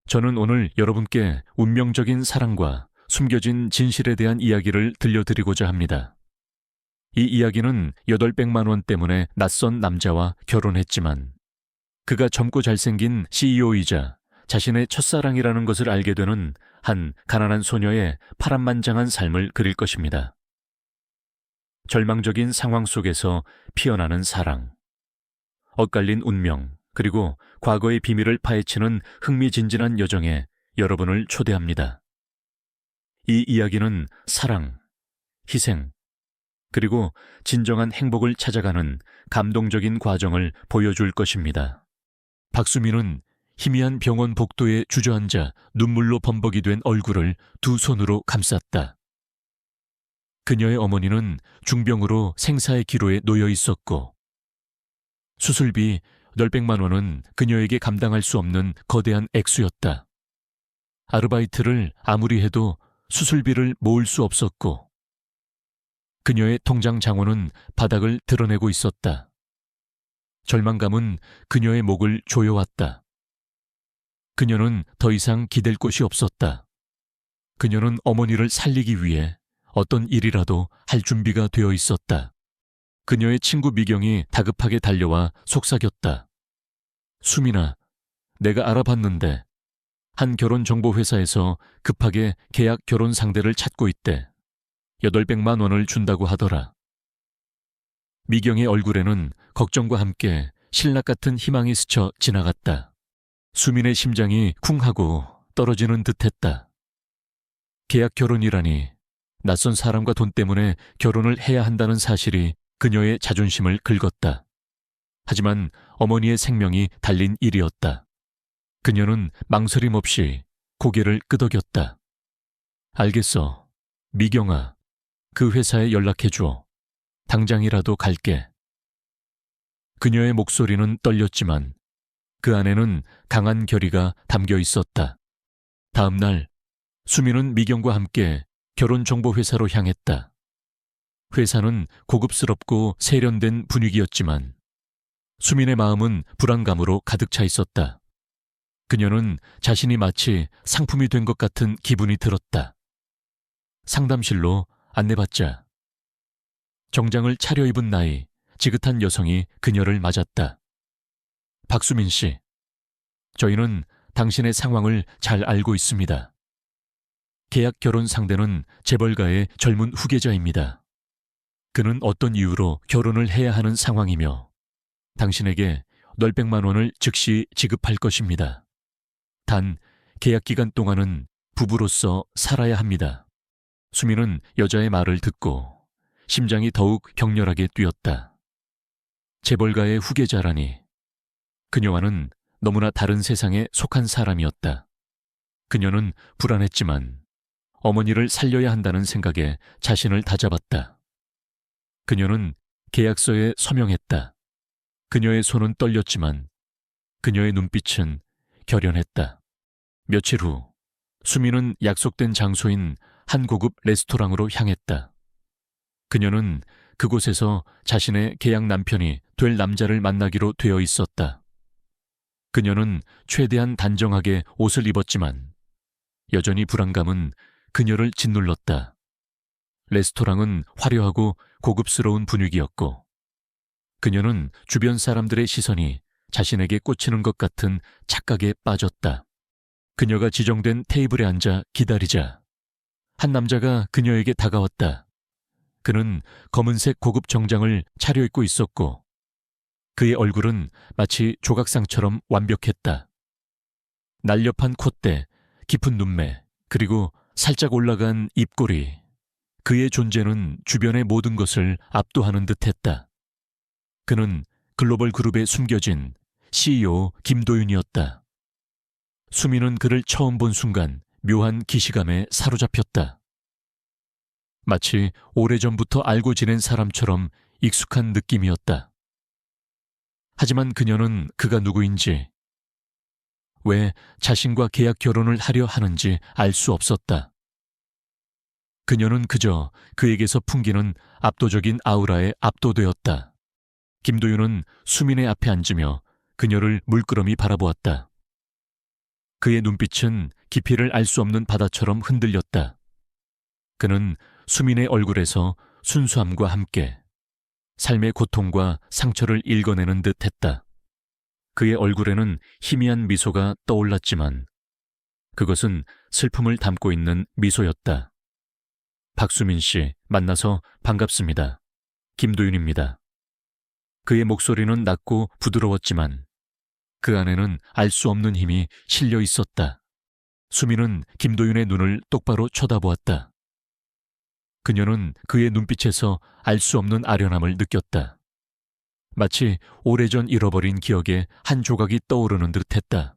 저는 오늘 여러분께 운명적인 사랑과 숨겨진 진실에 대한 이야기를 들려드리고자 합니다. 이 이야기는 800만 원 때문에 낯선 남자와 결혼했지만 그가 젊고 잘생긴 CEO이자 자신의 첫사랑이라는 것을 알게 되는 한 가난한 소녀의 파란만장한 삶을 그릴 것입니다. 절망적인 상황 속에서 피어나는 사랑, 엇갈린 운명, 그리고 과거의 비밀을 파헤치는 흥미진진한 여정에 여러분을 초대합니다. 이 이야기는 사랑, 희생, 그리고 진정한 행복을 찾아가는 감동적인 과정을 보여줄 것입니다. 박수민은 희미한 병원 복도에 주저앉아 눈물로 범벅이 된 얼굴을 두 손으로 감쌌다. 그녀의 어머니는 중병으로 생사의 기로에 놓여 있었고 수술비 800만 원은 그녀에게 감당할 수 없는 거대한 액수였다. 아르바이트를 아무리 해도 수술비를 모을 수 없었고 그녀의 통장 잔고는 바닥을 드러내고 있었다. 절망감은 그녀의 목을 조여왔다. 그녀는 더 이상 기댈 곳이 없었다. 그녀는 어머니를 살리기 위해 어떤 일이라도 할 준비가 되어 있었다. 그녀의 친구 미경이 다급하게 달려와 속삭였다. 수민아, 내가 알아봤는데 한 결혼정보회사에서 급하게 계약 결혼 상대를 찾고 있대. 800만 원을 준다고 하더라. 미경의 얼굴에는 걱정과 함께 신락 같은 희망이 스쳐 지나갔다. 수민의 심장이 쿵하고 떨어지는 듯했다. 계약 결혼이라니, 낯선 사람과 돈 때문에 결혼을 해야 한다는 사실이 그녀의 자존심을 긁었다. 하지만 어머니의 생명이 달린 일이었다. 그녀는 망설임 없이 고개를 끄덕였다. 알겠어. 미경아, 그 회사에 연락해줘. 당장이라도 갈게. 그녀의 목소리는 떨렸지만 그 안에는 강한 결의가 담겨 있었다. 다음 날, 수민은 미경과 함께 결혼정보회사로 향했다. 회사는 고급스럽고 세련된 분위기였지만 수민의 마음은 불안감으로 가득 차 있었다. 그녀는 자신이 마치 상품이 된 것 같은 기분이 들었다. 상담실로 안내받자 정장을 차려입은 나이, 지긋한 여성이 그녀를 맞았다. 박수민 씨, 저희는 당신의 상황을 잘 알고 있습니다. 계약 결혼 상대는 재벌가의 젊은 후계자입니다. 그는 어떤 이유로 결혼을 해야 하는 상황이며 당신에게 800만 원을 즉시 지급할 것입니다. 단, 계약 기간 동안은 부부로서 살아야 합니다. 수민은 여자의 말을 듣고 심장이 더욱 격렬하게 뛰었다. 재벌가의 후계자라니. 그녀와는 너무나 다른 세상에 속한 사람이었다. 그녀는 불안했지만 어머니를 살려야 한다는 생각에 자신을 다잡았다. 그녀는 계약서에 서명했다. 그녀의 손은 떨렸지만 그녀의 눈빛은 결연했다. 며칠 후 수민은 약속된 장소인 한 고급 레스토랑으로 향했다. 그녀는 그곳에서 자신의 계약 남편이 될 남자를 만나기로 되어 있었다. 그녀는 최대한 단정하게 옷을 입었지만 여전히 불안감은 그녀를 짓눌렀다. 레스토랑은 화려하고 고급스러운 분위기였고 그녀는 주변 사람들의 시선이 자신에게 꽂히는 것 같은 착각에 빠졌다. 그녀가 지정된 테이블에 앉아 기다리자 한 남자가 그녀에게 다가왔다. 그는 검은색 고급 정장을 차려입고 있었고 그의 얼굴은 마치 조각상처럼 완벽했다. 날렵한 콧대, 깊은 눈매, 그리고 살짝 올라간 입꼬리. 그의 존재는 주변의 모든 것을 압도하는 듯했다. 그는 글로벌 그룹에 숨겨진 CEO 김도윤이었다. 수민은 그를 처음 본 순간 묘한 기시감에 사로잡혔다. 마치 오래전부터 알고 지낸 사람처럼 익숙한 느낌이었다. 하지만 그녀는 그가 누구인지, 왜 자신과 계약 결혼을 하려 하는지 알 수 없었다. 그녀는 그저 그에게서 풍기는 압도적인 아우라에 압도되었다. 김도윤은 수민의 앞에 앉으며 그녀를 물끄러미 바라보았다. 그의 눈빛은 깊이를 알 수 없는 바다처럼 흔들렸다. 그는 수민의 얼굴에서 순수함과 함께 삶의 고통과 상처를 읽어내는 듯 했다. 그의 얼굴에는 희미한 미소가 떠올랐지만 그것은 슬픔을 담고 있는 미소였다. 박수민 씨, 만나서 반갑습니다. 김도윤입니다. 그의 목소리는 낮고 부드러웠지만 그 안에는 알 수 없는 힘이 실려 있었다. 수민은 김도윤의 눈을 똑바로 쳐다보았다. 그녀는 그의 눈빛에서 알 수 없는 아련함을 느꼈다. 마치 오래전 잃어버린 기억의 한 조각이 떠오르는 듯 했다.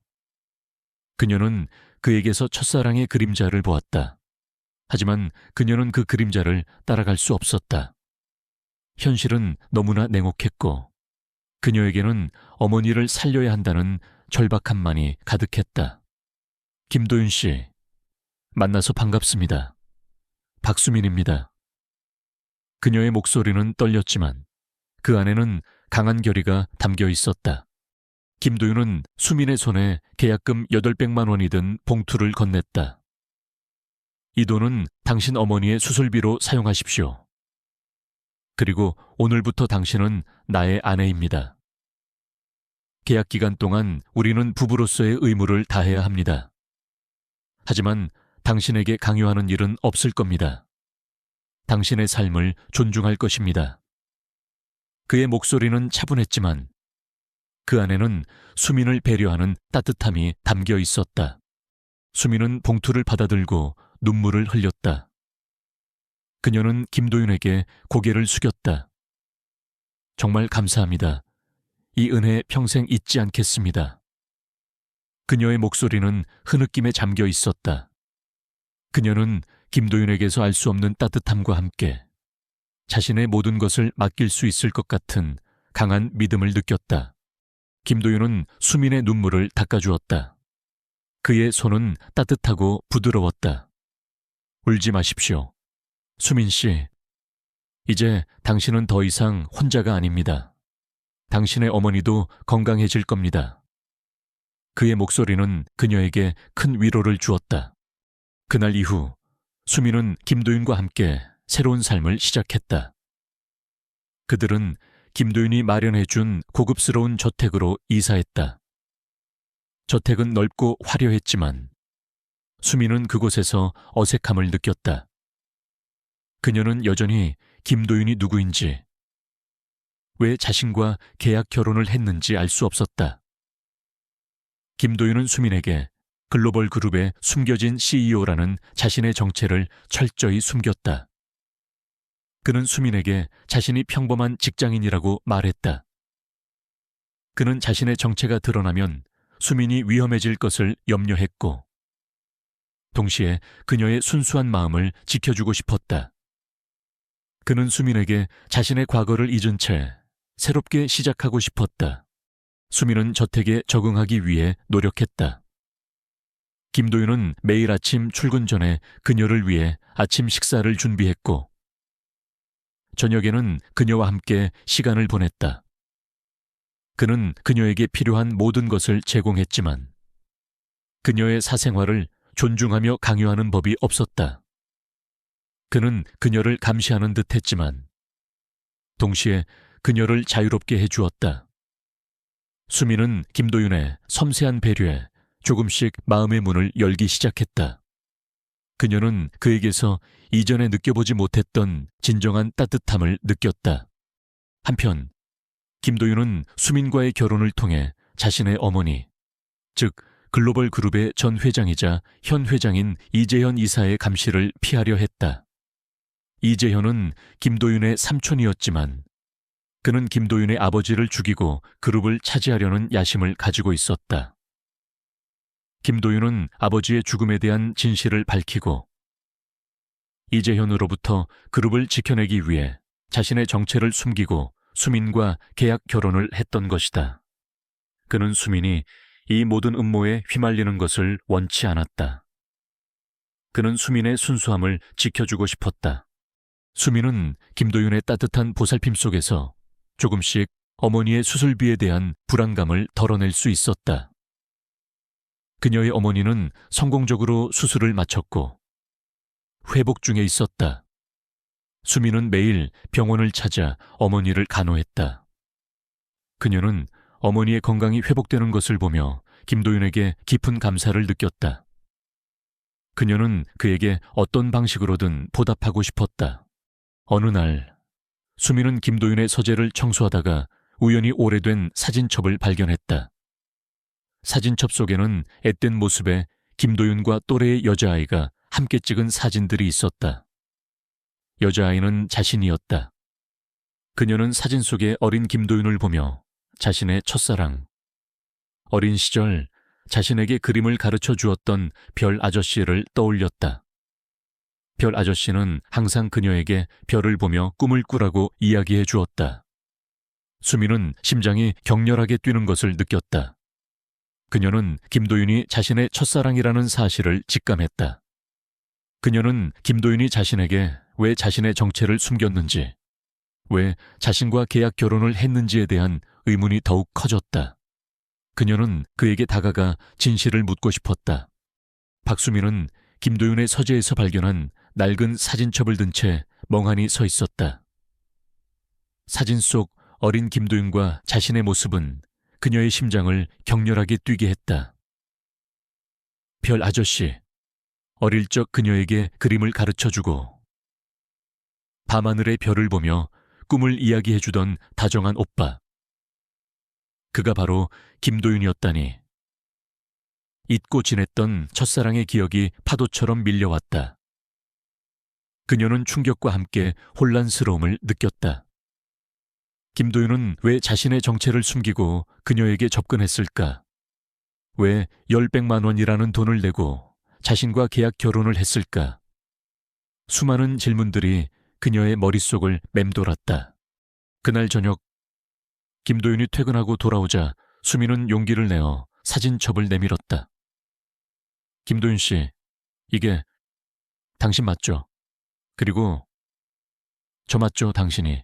그녀는 그에게서 첫사랑의 그림자를 보았다. 하지만 그녀는 그 그림자를 따라갈 수 없었다. 현실은 너무나 냉혹했고 그녀에게는 어머니를 살려야 한다는 절박함만이 가득했다. 김도윤 씨, 만나서 반갑습니다. 박수민입니다. 그녀의 목소리는 떨렸지만 그 안에는 강한 결의가 담겨 있었다. 김도윤은 수민의 손에 계약금 800만 원이 든 봉투를 건넸다. 이 돈은 당신 어머니의 수술비로 사용하십시오. 그리고 오늘부터 당신은 나의 아내입니다. 계약 기간 동안 우리는 부부로서의 의무를 다해야 합니다. 하지만 당신에게 강요하는 일은 없을 겁니다. 당신의 삶을 존중할 것입니다. 그의 목소리는 차분했지만 그 안에는 수민을 배려하는 따뜻함이 담겨 있었다. 수민은 봉투를 받아들고 눈물을 흘렸다. 그녀는 김도윤에게 고개를 숙였다. 정말 감사합니다. 이 은혜 평생 잊지 않겠습니다. 그녀의 목소리는 흐느낌에 잠겨 있었다. 그녀는 김도윤에게서 알 수 없는 따뜻함과 함께 자신의 모든 것을 맡길 수 있을 것 같은 강한 믿음을 느꼈다. 김도윤은 수민의 눈물을 닦아주었다. 그의 손은 따뜻하고 부드러웠다. 울지 마십시오. 수민 씨, 이제 당신은 더 이상 혼자가 아닙니다. 당신의 어머니도 건강해질 겁니다. 그의 목소리는 그녀에게 큰 위로를 주었다. 그날 이후 수민은 김도윤과 함께 새로운 삶을 시작했다. 그들은 김도윤이 마련해준 고급스러운 저택으로 이사했다. 저택은 넓고 화려했지만 수민은 그곳에서 어색함을 느꼈다. 그녀는 여전히 김도윤이 누구인지, 왜 자신과 계약 결혼을 했는지 알 수 없었다. 김도윤은 수민에게 글로벌 그룹의 숨겨진 CEO라는 자신의 정체를 철저히 숨겼다. 그는 수민에게 자신이 평범한 직장인이라고 말했다. 그는 자신의 정체가 드러나면 수민이 위험해질 것을 염려했고, 동시에 그녀의 순수한 마음을 지켜주고 싶었다. 그는 수민에게 자신의 과거를 잊은 채 새롭게 시작하고 싶었다. 수민은 저택에 적응하기 위해 노력했다. 김도윤은 매일 아침 출근 전에 그녀를 위해 아침 식사를 준비했고, 저녁에는 그녀와 함께 시간을 보냈다. 그는 그녀에게 필요한 모든 것을 제공했지만 그녀의 사생활을 존중하며 강요하는 법이 없었다. 그는 그녀를 감시하는 듯 했지만 동시에 그녀를 자유롭게 해주었다. 수민은 김도윤의 섬세한 배려에 조금씩 마음의 문을 열기 시작했다. 그녀는 그에게서 이전에 느껴보지 못했던 진정한 따뜻함을 느꼈다. 한편 김도윤은 수민과의 결혼을 통해 자신의 어머니, 즉 글로벌 그룹의 전 회장이자 현 회장인 이재현 이사의 감시를 피하려 했다. 이재현은 김도윤의 삼촌이었지만 그는 김도윤의 아버지를 죽이고 그룹을 차지하려는 야심을 가지고 있었다. 김도윤은 아버지의 죽음에 대한 진실을 밝히고 이재현으로부터 그룹을 지켜내기 위해 자신의 정체를 숨기고 수민과 계약 결혼을 했던 것이다. 그는 수민이 이 모든 음모에 휘말리는 것을 원치 않았다. 그는 수민의 순수함을 지켜주고 싶었다. 수민은 김도윤의 따뜻한 보살핌 속에서 조금씩 어머니의 수술비에 대한 불안감을 덜어낼 수 있었다. 그녀의 어머니는 성공적으로 수술을 마쳤고 회복 중에 있었다. 수미는 매일 병원을 찾아 어머니를 간호했다. 그녀는 어머니의 건강이 회복되는 것을 보며 김도윤에게 깊은 감사를 느꼈다. 그녀는 그에게 어떤 방식으로든 보답하고 싶었다. 어느 날 수미는 김도윤의 서재를 청소하다가 우연히 오래된 사진첩을 발견했다. 사진첩 속에는 앳된 모습의 김도윤과 또래의 여자아이가 함께 찍은 사진들이 있었다. 여자아이는 자신이었다. 그녀는 사진 속의 어린 김도윤을 보며 자신의 첫사랑, 어린 시절 자신에게 그림을 가르쳐 주었던 별 아저씨를 떠올렸다. 별 아저씨는 항상 그녀에게 별을 보며 꿈을 꾸라고 이야기해 주었다. 수미는 심장이 격렬하게 뛰는 것을 느꼈다. 그녀는 김도윤이 자신의 첫사랑이라는 사실을 직감했다. 그녀는 김도윤이 자신에게 왜 자신의 정체를 숨겼는지, 왜 자신과 계약 결혼을 했는지에 대한 의문이 더욱 커졌다. 그녀는 그에게 다가가 진실을 묻고 싶었다. 박수미는 김도윤의 서재에서 발견한 낡은 사진첩을 든 채 멍하니 서 있었다. 사진 속 어린 김도윤과 자신의 모습은 그녀의 심장을 격렬하게 뛰게 했다. 별 아저씨, 어릴 적 그녀에게 그림을 가르쳐주고 밤하늘의 별을 보며 꿈을 이야기해주던 다정한 오빠. 그가 바로 김도윤이었다니. 잊고 지냈던 첫사랑의 기억이 파도처럼 밀려왔다. 그녀는 충격과 함께 혼란스러움을 느꼈다. 김도윤은 왜 자신의 정체를 숨기고 그녀에게 접근했을까? 왜 10백만 원이라는 돈을 내고 자신과 계약 결혼을 했을까? 수많은 질문들이 그녀의 머릿속을 맴돌았다. 그날 저녁 김도윤이 퇴근하고 돌아오자 수미는 용기를 내어 사진첩을 내밀었다. 김도윤 씨, 이게 당신 맞죠? 그리고 저 맞죠, 당신이?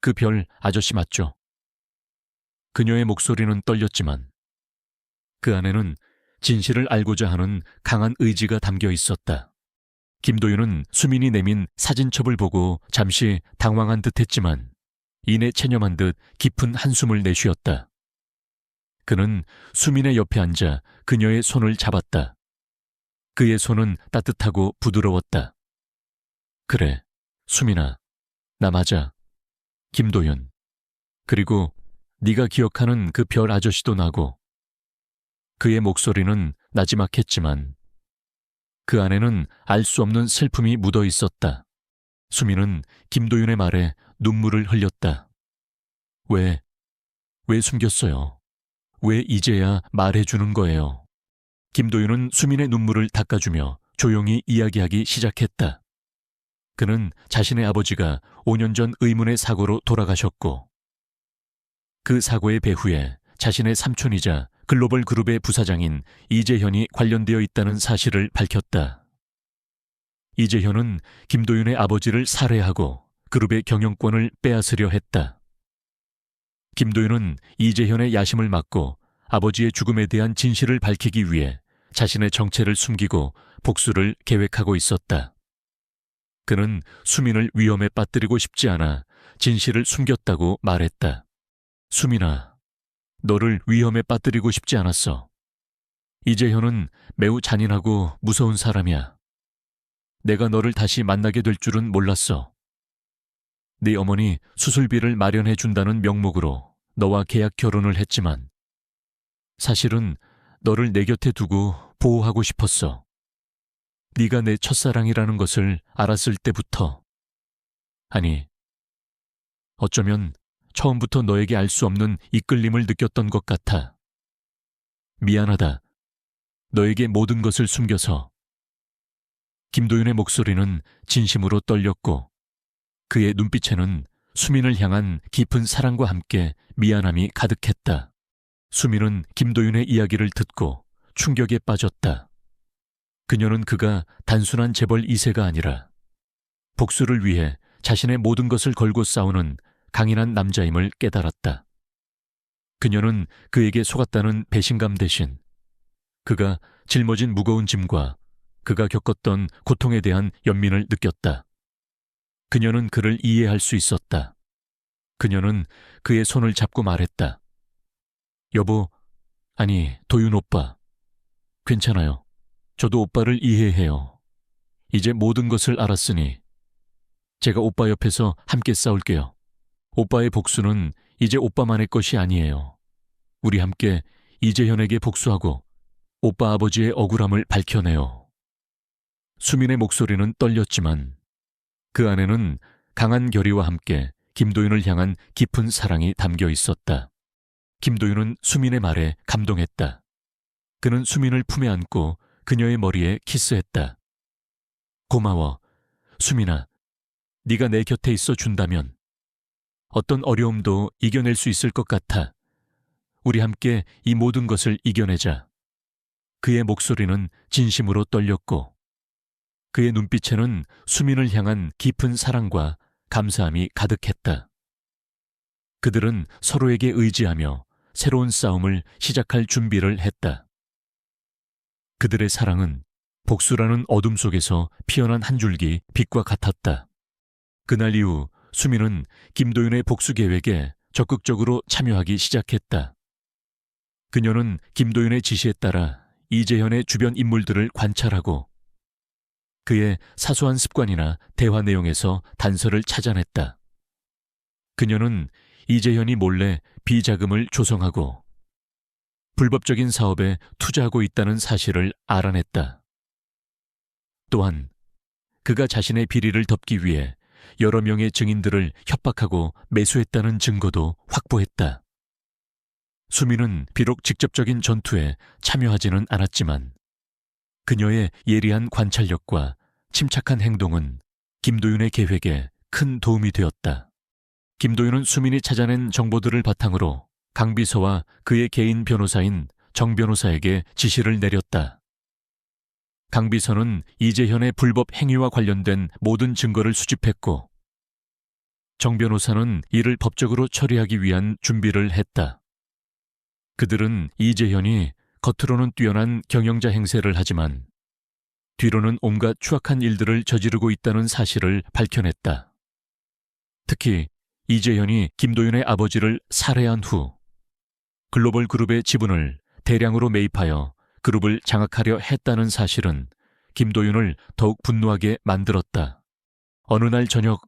그 별 아저씨 맞죠? 그녀의 목소리는 떨렸지만 그 안에는 진실을 알고자 하는 강한 의지가 담겨 있었다. 김도윤은 수민이 내민 사진첩을 보고 잠시 당황한 듯 했지만 이내 체념한 듯 깊은 한숨을 내쉬었다. 그는 수민의 옆에 앉아 그녀의 손을 잡았다. 그의 손은 따뜻하고 부드러웠다. 그래, 수민아, 나 맞아. 김도윤. 그리고 네가 기억하는 그 별 아저씨도 나고. 그의 목소리는 나지막했지만 그 안에는 알 수 없는 슬픔이 묻어 있었다. 수민은 김도윤의 말에 눈물을 흘렸다. 왜 숨겼어요? 왜 이제야 말해주는 거예요? 김도윤은 수민의 눈물을 닦아주며 조용히 이야기하기 시작했다. 그는 자신의 아버지가 5년 전 의문의 사고로 돌아가셨고 그 사고의 배후에 자신의 삼촌이자 글로벌 그룹의 부사장인 이재현이 관련되어 있다는 사실을 밝혔다. 이재현은 김도윤의 아버지를 살해하고 그룹의 경영권을 빼앗으려 했다. 김도윤은 이재현의 야심을 막고 아버지의 죽음에 대한 진실을 밝히기 위해 자신의 정체를 숨기고 복수를 계획하고 있었다. 그는 수민을 위험에 빠뜨리고 싶지 않아 진실을 숨겼다고 말했다. 수민아, 너를 위험에 빠뜨리고 싶지 않았어. 이재현은 매우 잔인하고 무서운 사람이야. 내가 너를 다시 만나게 될 줄은 몰랐어. 네 어머니 수술비를 마련해 준다는 명목으로 너와 계약 결혼을 했지만 사실은 너를 내 곁에 두고 보호하고 싶었어. 네가 내 첫사랑이라는 것을 알았을 때부터. 아니, 어쩌면 처음부터 너에게 알 수 없는 이끌림을 느꼈던 것 같아. 미안하다. 너에게 모든 것을 숨겨서. 김도윤의 목소리는 진심으로 떨렸고 그의 눈빛에는 수민을 향한 깊은 사랑과 함께 미안함이 가득했다. 수민은 김도윤의 이야기를 듣고 충격에 빠졌다. 그녀는 그가 단순한 재벌 2세가 아니라 복수를 위해 자신의 모든 것을 걸고 싸우는 강인한 남자임을 깨달았다. 그녀는 그에게 속았다는 배신감 대신 그가 짊어진 무거운 짐과 그가 겪었던 고통에 대한 연민을 느꼈다. 그녀는 그를 이해할 수 있었다. 그녀는 그의 손을 잡고 말했다. 여보, 아니, 도윤 오빠. 괜찮아요. 저도 오빠를 이해해요. 이제 모든 것을 알았으니 제가 오빠 옆에서 함께 싸울게요. 오빠의 복수는 이제 오빠만의 것이 아니에요. 우리 함께 이재현에게 복수하고 오빠 아버지의 억울함을 밝혀내요. 수민의 목소리는 떨렸지만 그 안에는 강한 결의와 함께 김도윤을 향한 깊은 사랑이 담겨 있었다. 김도윤은 수민의 말에 감동했다. 그는 수민을 품에 안고 그녀의 머리에 키스했다. 고마워, 수민아. 네가 내 곁에 있어 준다면 어떤 어려움도 이겨낼 수 있을 것 같아. 우리 함께 이 모든 것을 이겨내자. 그의 목소리는 진심으로 떨렸고 그의 눈빛에는 수민을 향한 깊은 사랑과 감사함이 가득했다. 그들은 서로에게 의지하며 새로운 싸움을 시작할 준비를 했다. 그들의 사랑은 복수라는 어둠 속에서 피어난 한 줄기 빛과 같았다. 그날 이후 수민은 김도윤의 복수 계획에 적극적으로 참여하기 시작했다. 그녀는 김도윤의 지시에 따라 이재현의 주변 인물들을 관찰하고 그의 사소한 습관이나 대화 내용에서 단서를 찾아냈다. 그녀는 이재현이 몰래 비자금을 조성하고 불법적인 사업에 투자하고 있다는 사실을 알아냈다. 또한 그가 자신의 비리를 덮기 위해 여러 명의 증인들을 협박하고 매수했다는 증거도 확보했다. 수민은 비록 직접적인 전투에 참여하지는 않았지만 그녀의 예리한 관찰력과 침착한 행동은 김도윤의 계획에 큰 도움이 되었다. 김도윤은 수민이 찾아낸 정보들을 바탕으로 강 비서와 그의 개인 변호사인 정 변호사에게 지시를 내렸다. 강 비서는 이재현의 불법 행위와 관련된 모든 증거를 수집했고 정 변호사는 이를 법적으로 처리하기 위한 준비를 했다. 그들은 이재현이 겉으로는 뛰어난 경영자 행세를 하지만 뒤로는 온갖 추악한 일들을 저지르고 있다는 사실을 밝혀냈다. 특히 이재현이 김도윤의 아버지를 살해한 후 글로벌 그룹의 지분을 대량으로 매입하여 그룹을 장악하려 했다는 사실은 김도윤을 더욱 분노하게 만들었다. 어느 날 저녁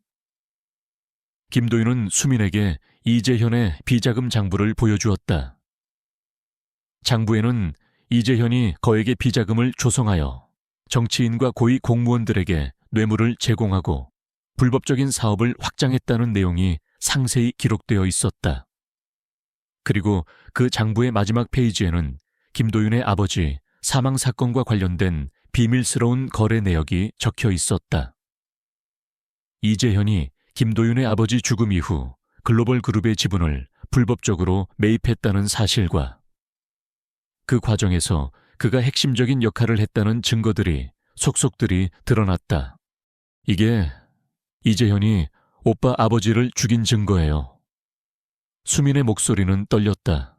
김도윤은 수민에게 이재현의 비자금 장부를 보여주었다. 장부에는 이재현이 거액의 비자금을 조성하여 정치인과 고위 공무원들에게 뇌물을 제공하고 불법적인 사업을 확장했다는 내용이 상세히 기록되어 있었다. 그리고 그 장부의 마지막 페이지에는 김도윤의 아버지 사망 사건과 관련된 비밀스러운 거래 내역이 적혀 있었다. 이재현이 김도윤의 아버지 죽음 이후 글로벌 그룹의 지분을 불법적으로 매입했다는 사실과 그 과정에서 그가 핵심적인 역할을 했다는 증거들이 속속들이 드러났다. 이게 이재현이 오빠 아버지를 죽인 증거예요. 수민의 목소리는 떨렸다.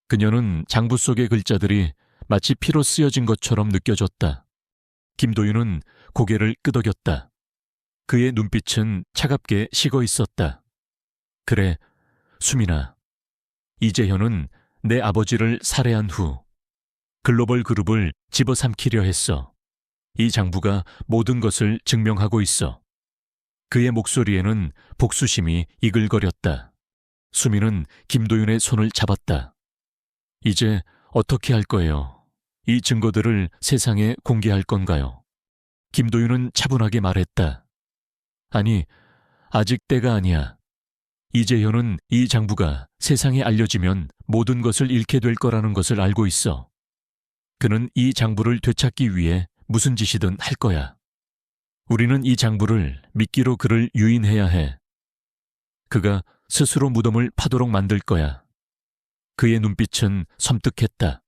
그녀는 장부 속의 글자들이 마치 피로 쓰여진 것처럼 느껴졌다. 김도윤은 고개를 끄덕였다. 그의 눈빛은 차갑게 식어 있었다. 그래, 수민아. 이재현은 내 아버지를 살해한 후 글로벌 그룹을 집어삼키려 했어. 이 장부가 모든 것을 증명하고 있어. 그의 목소리에는 복수심이 이글거렸다. 수민은 김도윤의 손을 잡았다. 이제 어떻게 할 거예요? 이 증거들을 세상에 공개할 건가요? 김도윤은 차분하게 말했다. 아니, 아직 때가 아니야. 이재현은 이 장부가 세상에 알려지면 모든 것을 잃게 될 거라는 것을 알고 있어. 그는 이 장부를 되찾기 위해 무슨 짓이든 할 거야. 우리는 이 장부를 미끼로 그를 유인해야 해. 그가 스스로 무덤을 파도록 만들 거야. 그의 눈빛은 섬뜩했다.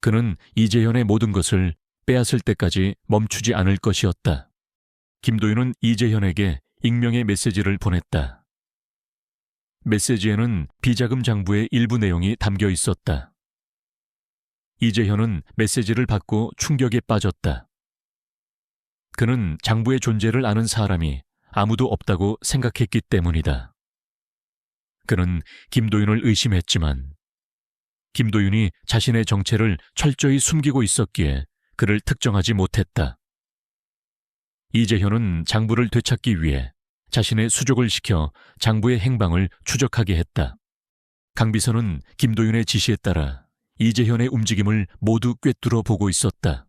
그는 이재현의 모든 것을 빼앗을 때까지 멈추지 않을 것이었다. 김도윤은 이재현에게 익명의 메시지를 보냈다. 메시지에는 비자금 장부의 일부 내용이 담겨 있었다. 이재현은 메시지를 받고 충격에 빠졌다. 그는 장부의 존재를 아는 사람이 아무도 없다고 생각했기 때문이다. 그는 김도윤을 의심했지만 김도윤이 자신의 정체를 철저히 숨기고 있었기에 그를 특정하지 못했다. 이재현은 장부를 되찾기 위해 자신의 수족을 시켜 장부의 행방을 추적하게 했다. 강 비서는 김도윤의 지시에 따라 이재현의 움직임을 모두 꿰뚫어 보고 있었다.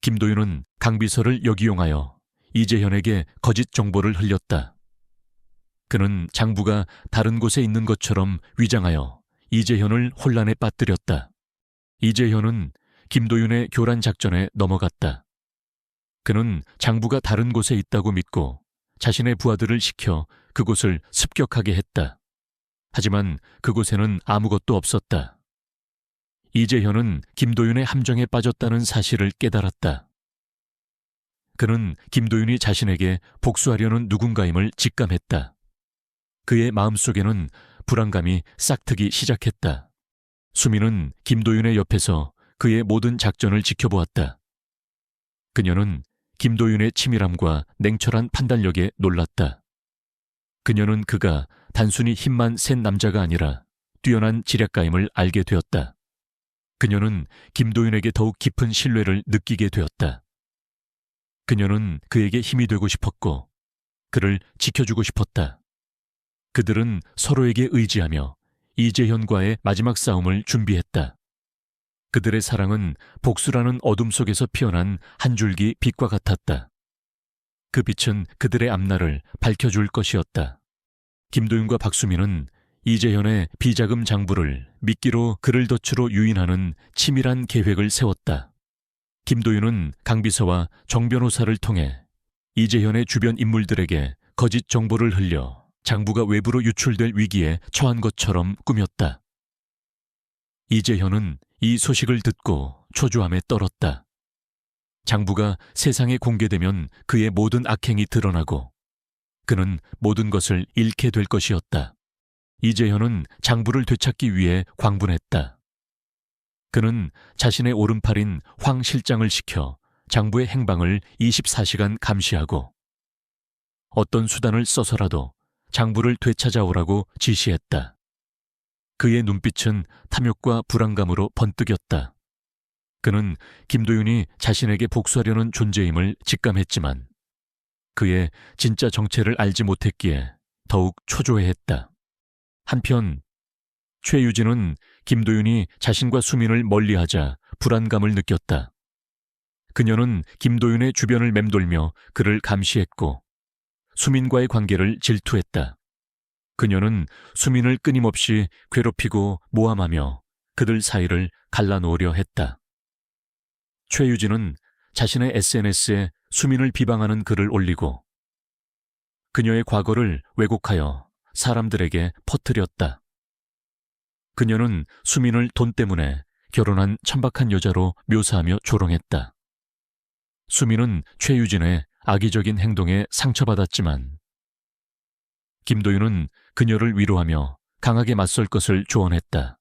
김도윤은 강 비서를 역이용하여 이재현에게 거짓 정보를 흘렸다. 그는 장부가 다른 곳에 있는 것처럼 위장하여 이재현을 혼란에 빠뜨렸다. 이재현은 김도윤의 교란 작전에 넘어갔다. 그는 장부가 다른 곳에 있다고 믿고 자신의 부하들을 시켜 그곳을 습격하게 했다. 하지만 그곳에는 아무것도 없었다. 이재현은 김도윤의 함정에 빠졌다는 사실을 깨달았다. 그는 김도윤이 자신에게 복수하려는 누군가임을 직감했다. 그의 마음속에는 불안감이 싹트기 시작했다. 수민은 김도윤의 옆에서 그의 모든 작전을 지켜보았다. 그녀는 김도윤의 치밀함과 냉철한 판단력에 놀랐다. 그녀는 그가 단순히 힘만 센 남자가 아니라 뛰어난 지략가임을 알게 되었다. 그녀는 김도윤에게 더욱 깊은 신뢰를 느끼게 되었다. 그녀는 그에게 힘이 되고 싶었고 그를 지켜주고 싶었다. 그들은 서로에게 의지하며 이재현과의 마지막 싸움을 준비했다. 그들의 사랑은 복수라는 어둠 속에서 피어난 한 줄기 빛과 같았다. 그 빛은 그들의 앞날을 밝혀줄 것이었다. 김도윤과 박수민은 이재현의 비자금 장부를 미끼로 그를 덫으로 유인하는 치밀한 계획을 세웠다. 김도윤은 강 비서와 정 변호사를 통해 이재현의 주변 인물들에게 거짓 정보를 흘려 장부가 외부로 유출될 위기에 처한 것처럼 꾸몄다. 이재현은 이 소식을 듣고 초조함에 떨었다. 장부가 세상에 공개되면 그의 모든 악행이 드러나고 그는 모든 것을 잃게 될 것이었다. 이재현은 장부를 되찾기 위해 광분했다. 그는 자신의 오른팔인 황 실장을 시켜 장부의 행방을 24시간 감시하고 어떤 수단을 써서라도 장부를 되찾아오라고 지시했다. 그의 눈빛은 탐욕과 불안감으로 번뜩였다. 그는 김도윤이 자신에게 복수하려는 존재임을 직감했지만 그의 진짜 정체를 알지 못했기에 더욱 초조해했다. 한편 최유진은 김도윤이 자신과 수민을 멀리하자 불안감을 느꼈다. 그녀는 김도윤의 주변을 맴돌며 그를 감시했고 수민과의 관계를 질투했다. 그녀는 수민을 끊임없이 괴롭히고 모함하며 그들 사이를 갈라놓으려 했다. 최유진은 자신의 SNS에 수민을 비방하는 글을 올리고 그녀의 과거를 왜곡하여 사람들에게 퍼뜨렸다. 그녀는 수민을 돈 때문에 결혼한 천박한 여자로 묘사하며 조롱했다. 수민은 최유진의 악의적인 행동에 상처받았지만 김도윤은 그녀를 위로하며 강하게 맞설 것을 조언했다.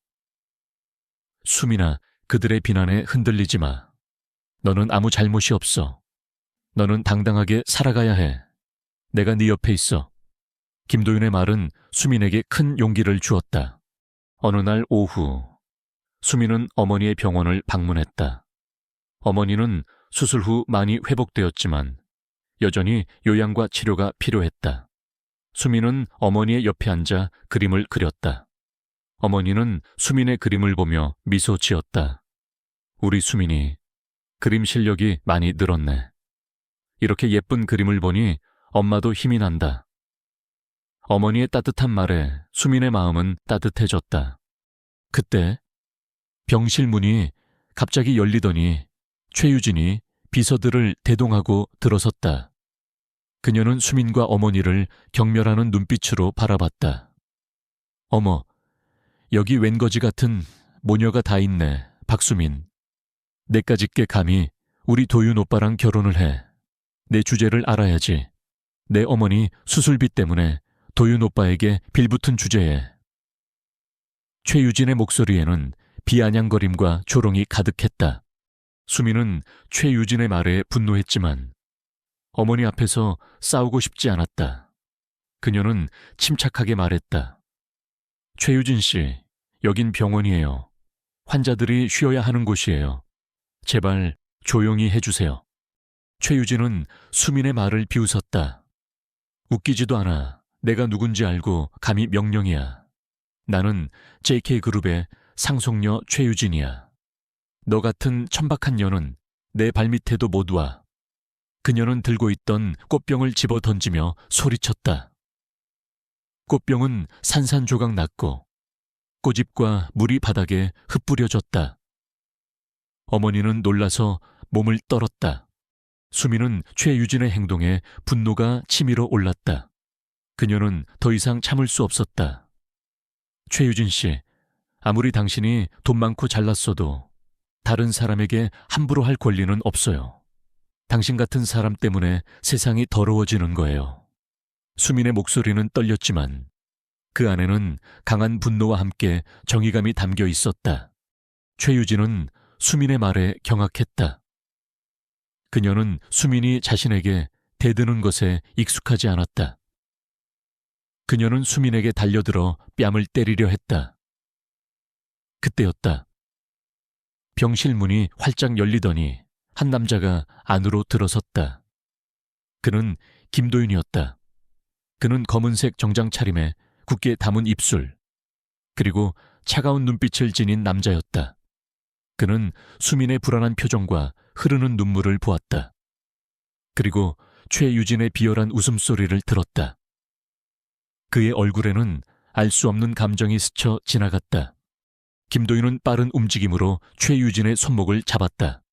수민아, 그들의 비난에 흔들리지 마. 너는 아무 잘못이 없어. 너는 당당하게 살아가야 해. 내가 네 옆에 있어. 김도윤의 말은 수민에게 큰 용기를 주었다. 어느 날 오후, 수민은 어머니의 병원을 방문했다. 어머니는 수술 후 많이 회복되었지만 여전히 요양과 치료가 필요했다. 수민은 어머니의 옆에 앉아 그림을 그렸다. 어머니는 수민의 그림을 보며 미소 지었다. 우리 수민이 그림 실력이 많이 늘었네. 이렇게 예쁜 그림을 보니 엄마도 힘이 난다. 어머니의 따뜻한 말에 수민의 마음은 따뜻해졌다. 그때 병실 문이 갑자기 열리더니 최유진이 비서들을 대동하고 들어섰다. 그녀는 수민과 어머니를 경멸하는 눈빛으로 바라봤다. 어머, 여기 웬거지 같은 모녀가 다 있네, 박수민. 내까짓게 감히 우리 도윤 오빠랑 결혼을 해. 내 주제를 알아야지. 내 어머니 수술비 때문에 도윤 오빠에게 빌붙은 주제에. 최유진의 목소리에는 비아냥거림과 조롱이 가득했다. 수미는 최유진의 말에 분노했지만 어머니 앞에서 싸우고 싶지 않았다. 그녀는 침착하게 말했다. 최유진 씨, 여긴 병원이에요. 환자들이 쉬어야 하는 곳이에요. 제발 조용히 해주세요. 최유진은 수민의 말을 비웃었다. 웃기지도 않아. 내가 누군지 알고 감히 명령이야. 나는 JK그룹의 상속녀 최유진이야. 너 같은 천박한 년은 내 발밑에도 못 와. 그녀는 들고 있던 꽃병을 집어 던지며 소리쳤다. 꽃병은 산산조각 났고 꽃잎과 물이 바닥에 흩뿌려졌다. 어머니는 놀라서 몸을 떨었다. 수미는 최유진의 행동에 분노가 치밀어 올랐다. 그녀는 더 이상 참을 수 없었다. 최유진 씨, 아무리 당신이 돈 많고 잘났어도 다른 사람에게 함부로 할 권리는 없어요. 당신 같은 사람 때문에 세상이 더러워지는 거예요. 수민의 목소리는 떨렸지만 그 안에는 강한 분노와 함께 정의감이 담겨 있었다. 최유진은 수민의 말에 경악했다. 그녀는 수민이 자신에게 대드는 것에 익숙하지 않았다. 그녀는 수민에게 달려들어 뺨을 때리려 했다. 그때였다. 병실 문이 활짝 열리더니 한 남자가 안으로 들어섰다. 그는 김도윤이었다. 그는 검은색 정장 차림에 굳게 담은 입술, 그리고 차가운 눈빛을 지닌 남자였다. 그는 수민의 불안한 표정과 흐르는 눈물을 보았다. 그리고 최유진의 비열한 웃음소리를 들었다. 그의 얼굴에는 알 수 없는 감정이 스쳐 지나갔다. 김도윤은 빠른 움직임으로 최유진의 손목을 잡았다.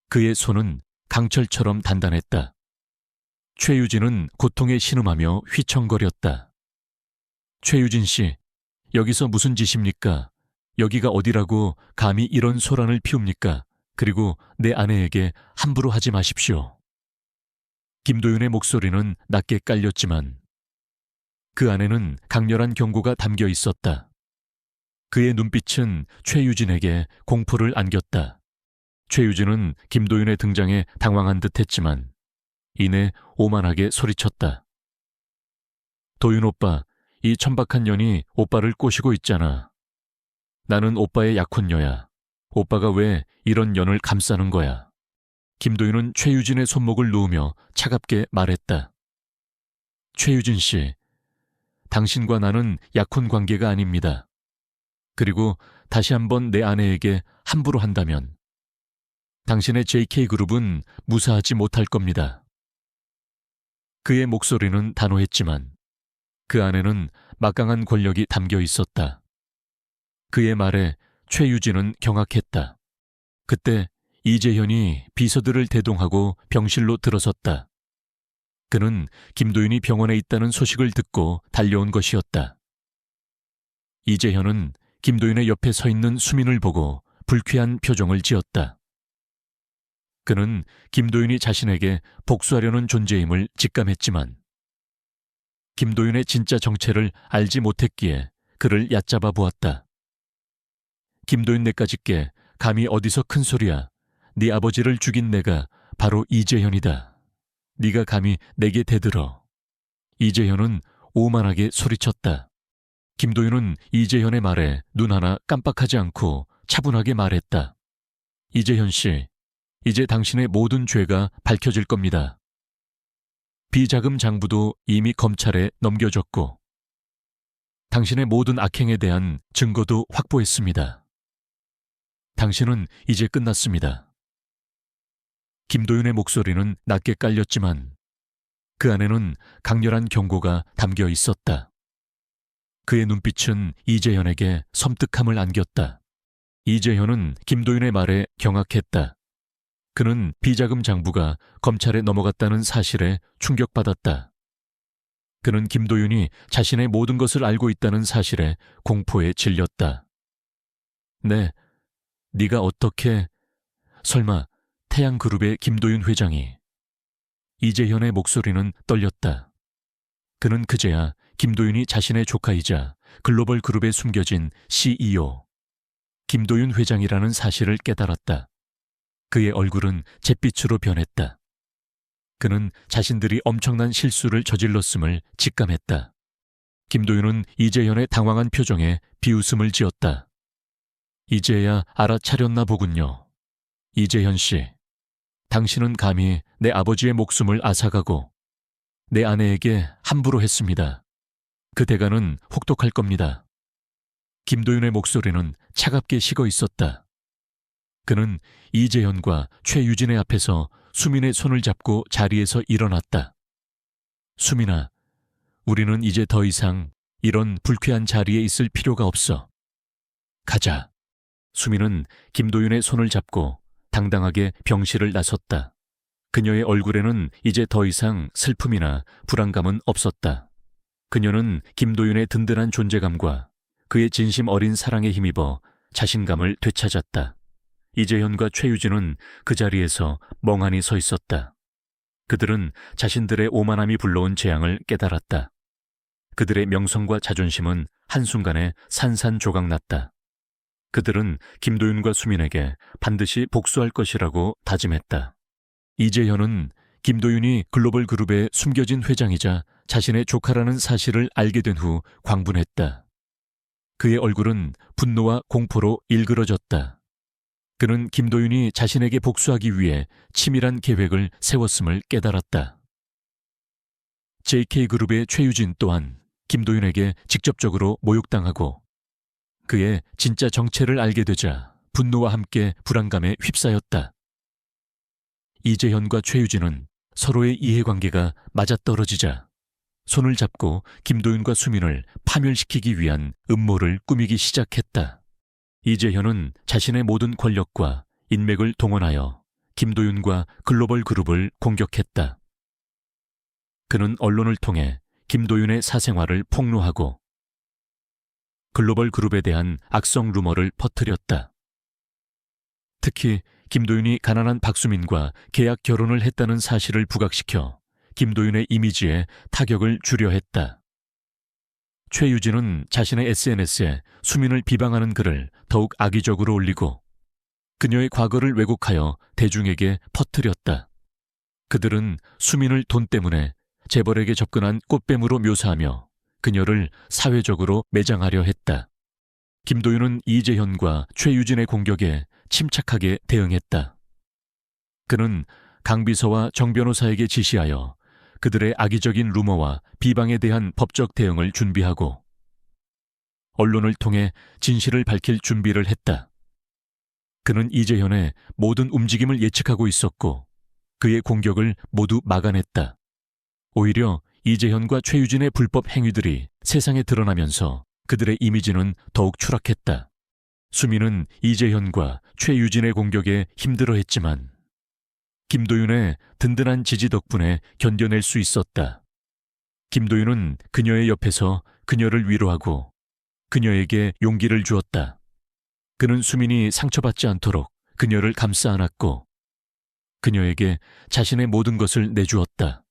그의 손은 강철처럼 단단했다. 최유진은 고통에 신음하며 휘청거렸다. 최유진 씨, 여기서 무슨 짓입니까? 여기가 어디라고 감히 이런 소란을 피웁니까? 그리고 내 아내에게 함부로 하지 마십시오. 김도윤의 목소리는 낮게 깔렸지만 그 안에는 강렬한 경고가 담겨 있었다. 그의 눈빛은 최유진에게 공포를 안겼다. 최유진은 김도윤의 등장에 당황한 듯 했지만 이내 오만하게 소리쳤다. 도윤 오빠, 이 천박한 년이 오빠를 꼬시고 있잖아. 나는 오빠의 약혼녀야. 오빠가 왜 이런 년을 감싸는 거야? 김도윤은 최유진의 손목을 놓으며 차갑게 말했다. 최유진 씨, 당신과 나는 약혼 관계가 아닙니다. 그리고 다시 한번 내 아내에게 함부로 한다면 당신의 JK그룹은 무사하지 못할 겁니다. 그의 목소리는 단호했지만 그 안에는 막강한 권력이 담겨 있었다. 그의 말에 최유진은 경악했다. 그때 이재현이 비서들을 대동하고 병실로 들어섰다. 그는 김도윤이 병원에 있다는 소식을 듣고 달려온 것이었다. 이재현은 김도윤의 옆에 서 있는 수민을 보고 불쾌한 표정을 지었다. 그는 김도윤이 자신에게 복수하려는 존재임을 직감했지만 김도윤의 진짜 정체를 알지 못했기에 그를 얕잡아 보았다. 김도윤 내까짓게 감히 어디서 큰 소리야. 네 아버지를 죽인 내가 바로 이재현이다. 네가 감히 내게 대들어. 이재현은 오만하게 소리쳤다. 김도윤은 이재현의 말에 눈 하나 깜빡하지 않고 차분하게 말했다. 이재현 씨, 이제 당신의 모든 죄가 밝혀질 겁니다. 비자금 장부도 이미 검찰에 넘겨졌고 당신의 모든 악행에 대한 증거도 확보했습니다. 당신은 이제 끝났습니다. 김도윤의 목소리는 낮게 깔렸지만 그 안에는 강렬한 경고가 담겨 있었다. 그의 눈빛은 이재현에게 섬뜩함을 안겼다. 이재현은 김도윤의 말에 경악했다. 그는 비자금 장부가 검찰에 넘어갔다는 사실에 충격받았다. 그는 김도윤이 자신의 모든 것을 알고 있다는 사실에 공포에 질렸다. 네, 네가 어떻게... 설마 태양그룹의 김도윤 회장이... 이재현의 목소리는 떨렸다. 그는 그제야 김도윤이 자신의 조카이자 글로벌 그룹에 숨겨진 CEO, 김도윤 회장이라는 사실을 깨달았다. 그의 얼굴은 잿빛으로 변했다. 그는 자신들이 엄청난 실수를 저질렀음을 직감했다. 김도윤은 이재현의 당황한 표정에 비웃음을 지었다. 이제야 알아차렸나 보군요. 이재현 씨, 당신은 감히 내 아버지의 목숨을 앗아가고 내 아내에게 함부로 했습니다. 그 대가는 혹독할 겁니다. 김도윤의 목소리는 차갑게 식어 있었다. 그는 이재현과 최유진의 앞에서 수민의 손을 잡고 자리에서 일어났다. 수민아, 우리는 이제 더 이상 이런 불쾌한 자리에 있을 필요가 없어. 가자. 수민은 김도윤의 손을 잡고 당당하게 병실을 나섰다. 그녀의 얼굴에는 이제 더 이상 슬픔이나 불안감은 없었다. 그녀는 김도윤의 든든한 존재감과 그의 진심 어린 사랑에 힘입어 자신감을 되찾았다. 이재현과 최유진은 그 자리에서 멍하니 서 있었다. 그들은 자신들의 오만함이 불러온 재앙을 깨달았다. 그들의 명성과 자존심은 한순간에 산산조각났다. 그들은 김도윤과 수민에게 반드시 복수할 것이라고 다짐했다. 이재현은 김도윤이 글로벌 그룹의 숨겨진 회장이자 자신의 조카라는 사실을 알게 된 후 광분했다. 그의 얼굴은 분노와 공포로 일그러졌다. 그는 김도윤이 자신에게 복수하기 위해 치밀한 계획을 세웠음을 깨달았다. JK그룹의 최유진 또한 김도윤에게 직접적으로 모욕당하고 그의 진짜 정체를 알게 되자 분노와 함께 불안감에 휩싸였다. 이재현과 최유진은 서로의 이해관계가 맞아떨어지자 손을 잡고 김도윤과 수민을 파멸시키기 위한 음모를 꾸미기 시작했다. 이재현은 자신의 모든 권력과 인맥을 동원하여 김도윤과 글로벌 그룹을 공격했다. 그는 언론을 통해 김도윤의 사생활을 폭로하고 글로벌 그룹에 대한 악성 루머를 퍼뜨렸다. 특히 김도윤이 가난한 박수민과 계약 결혼을 했다는 사실을 부각시켜 김도윤의 이미지에 타격을 주려 했다. 최유진은 자신의 SNS에 수민을 비방하는 글을 더욱 악의적으로 올리고 그녀의 과거를 왜곡하여 대중에게 퍼뜨렸다. 그들은 수민을 돈 때문에 재벌에게 접근한 꽃뱀으로 묘사하며 그녀를 사회적으로 매장하려 했다. 김도윤은 이재현과 최유진의 공격에 침착하게 대응했다. 그는 강비서와 정 변호사에게 지시하여 그들의 악의적인 루머와 비방에 대한 법적 대응을 준비하고 언론을 통해 진실을 밝힐 준비를 했다. 그는 이재현의 모든 움직임을 예측하고 있었고 그의 공격을 모두 막아냈다. 오히려 이재현과 최유진의 불법 행위들이 세상에 드러나면서 그들의 이미지는 더욱 추락했다. 수민은 이재현과 최유진의 공격에 힘들어했지만 김도윤의 든든한 지지 덕분에 견뎌낼 수 있었다. 김도윤은 그녀의 옆에서 그녀를 위로하고 그녀에게 용기를 주었다. 그는 수민이 상처받지 않도록 그녀를 감싸 안았고 그녀에게 자신의 모든 것을 내주었다.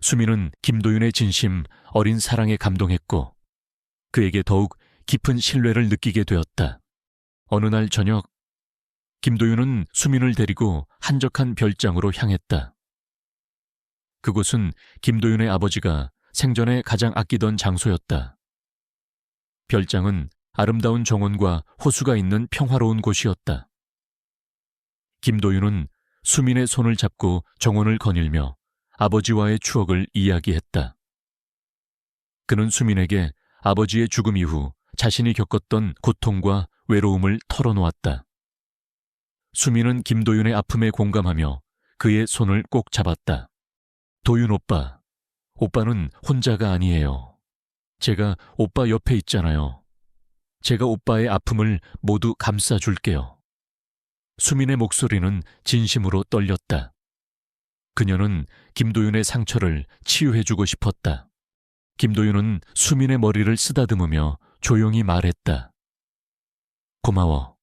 수민은 김도윤의 진심 어린 사랑에 감동했고 그에게 더욱 깊은 신뢰를 느끼게 되었다. 어느 날 저녁 김도윤은 수민을 데리고 한적한 별장으로 향했다. 그곳은 김도윤의 아버지가 생전에 가장 아끼던 장소였다. 별장은 아름다운 정원과 호수가 있는 평화로운 곳이었다. 김도윤은 수민의 손을 잡고 정원을 거닐며 아버지와의 추억을 이야기했다. 그는 수민에게 아버지의 죽음 이후 자신이 겪었던 고통과 외로움을 털어놓았다. 수민은 김도윤의 아픔에 공감하며 그의 손을 꼭 잡았다. 도윤 오빠, 오빠는 혼자가 아니에요. 제가 오빠 옆에 있잖아요. 제가 오빠의 아픔을 모두 감싸줄게요. 수민의 목소리는 진심으로 떨렸다. 그녀는 김도윤의 상처를 치유해주고 싶었다. 김도윤은 수민의 머리를 쓰다듬으며 조용히 말했다. 고마워.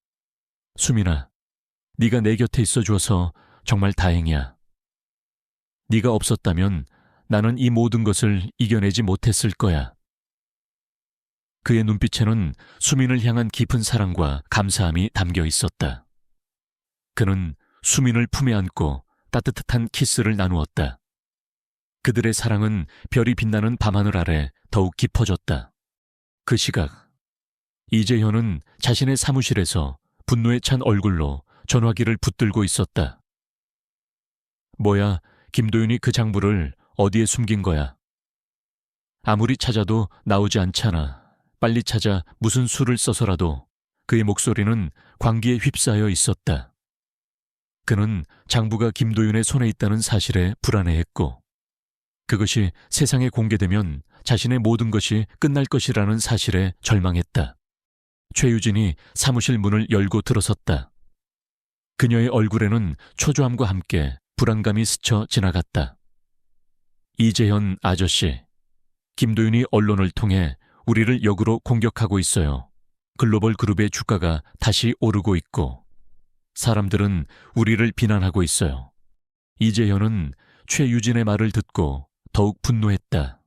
수민아, 네가 내 곁에 있어줘서 정말 다행이야. 네가 없었다면 나는 이 모든 것을 이겨내지 못했을 거야. 그의 눈빛에는 수민을 향한 깊은 사랑과 감사함이 담겨 있었다. 그는 수민을 품에 안고 따뜻한 키스를 나누었다. 그들의 사랑은 별이 빛나는 밤하늘 아래 더욱 깊어졌다. 그 시각, 이재현은 자신의 사무실에서 분노에 찬 얼굴로 전화기를 붙들고 있었다. 뭐야, 김도윤이 그 장부를 어디에 숨긴 거야? 아무리 찾아도 나오지 않잖아. 빨리 찾아 무슨 수를 써서라도. 그의 목소리는 광기에 휩싸여 있었다. 그는 장부가 김도윤의 손에 있다는 사실에 불안해했고, 그것이 세상에 공개되면 자신의 모든 것이 끝날 것이라는 사실에 절망했다. 최유진이 사무실 문을 열고 들어섰다. 그녀의 얼굴에는 초조함과 함께 불안감이 스쳐 지나갔다. 이재현 아저씨, 김도윤이 언론을 통해 우리를 역으로 공격하고 있어요. 글로벌 그룹의 주가가 다시 오르고 있고 사람들은 우리를 비난하고 있어요. 이재현은 최유진의 말을 듣고 더욱 분노했다.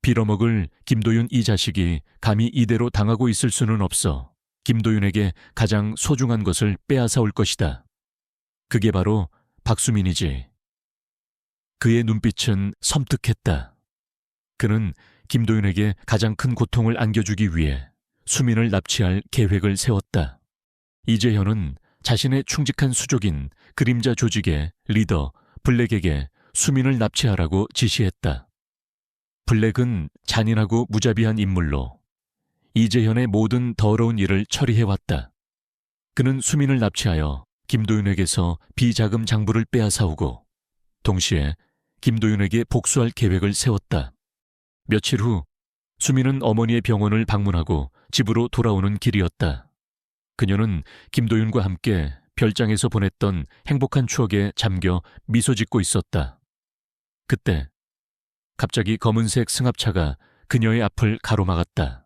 빌어먹을 김도윤 이 자식이 감히 이대로 당하고 있을 수는 없어. 김도윤에게 가장 소중한 것을 빼앗아 올 것이다. 그게 바로 박수민이지. 그의 눈빛은 섬뜩했다. 그는 김도윤에게 가장 큰 고통을 안겨주기 위해 수민을 납치할 계획을 세웠다. 이재현은 자신의 충직한 수족인 그림자 조직의 리더 블랙에게 수민을 납치하라고 지시했다. 블랙은 잔인하고 무자비한 인물로 이재현의 모든 더러운 일을 처리해왔다. 그는 수민을 납치하여 김도윤에게서 비자금 장부를 빼앗아오고 동시에 김도윤에게 복수할 계획을 세웠다. 며칠 후 수민은 어머니의 병원을 방문하고 집으로 돌아오는 길이었다. 그녀는 김도윤과 함께 별장에서 보냈던 행복한 추억에 잠겨 미소 짓고 있었다. 그때 갑자기 검은색 승합차가 그녀의 앞을 가로막았다.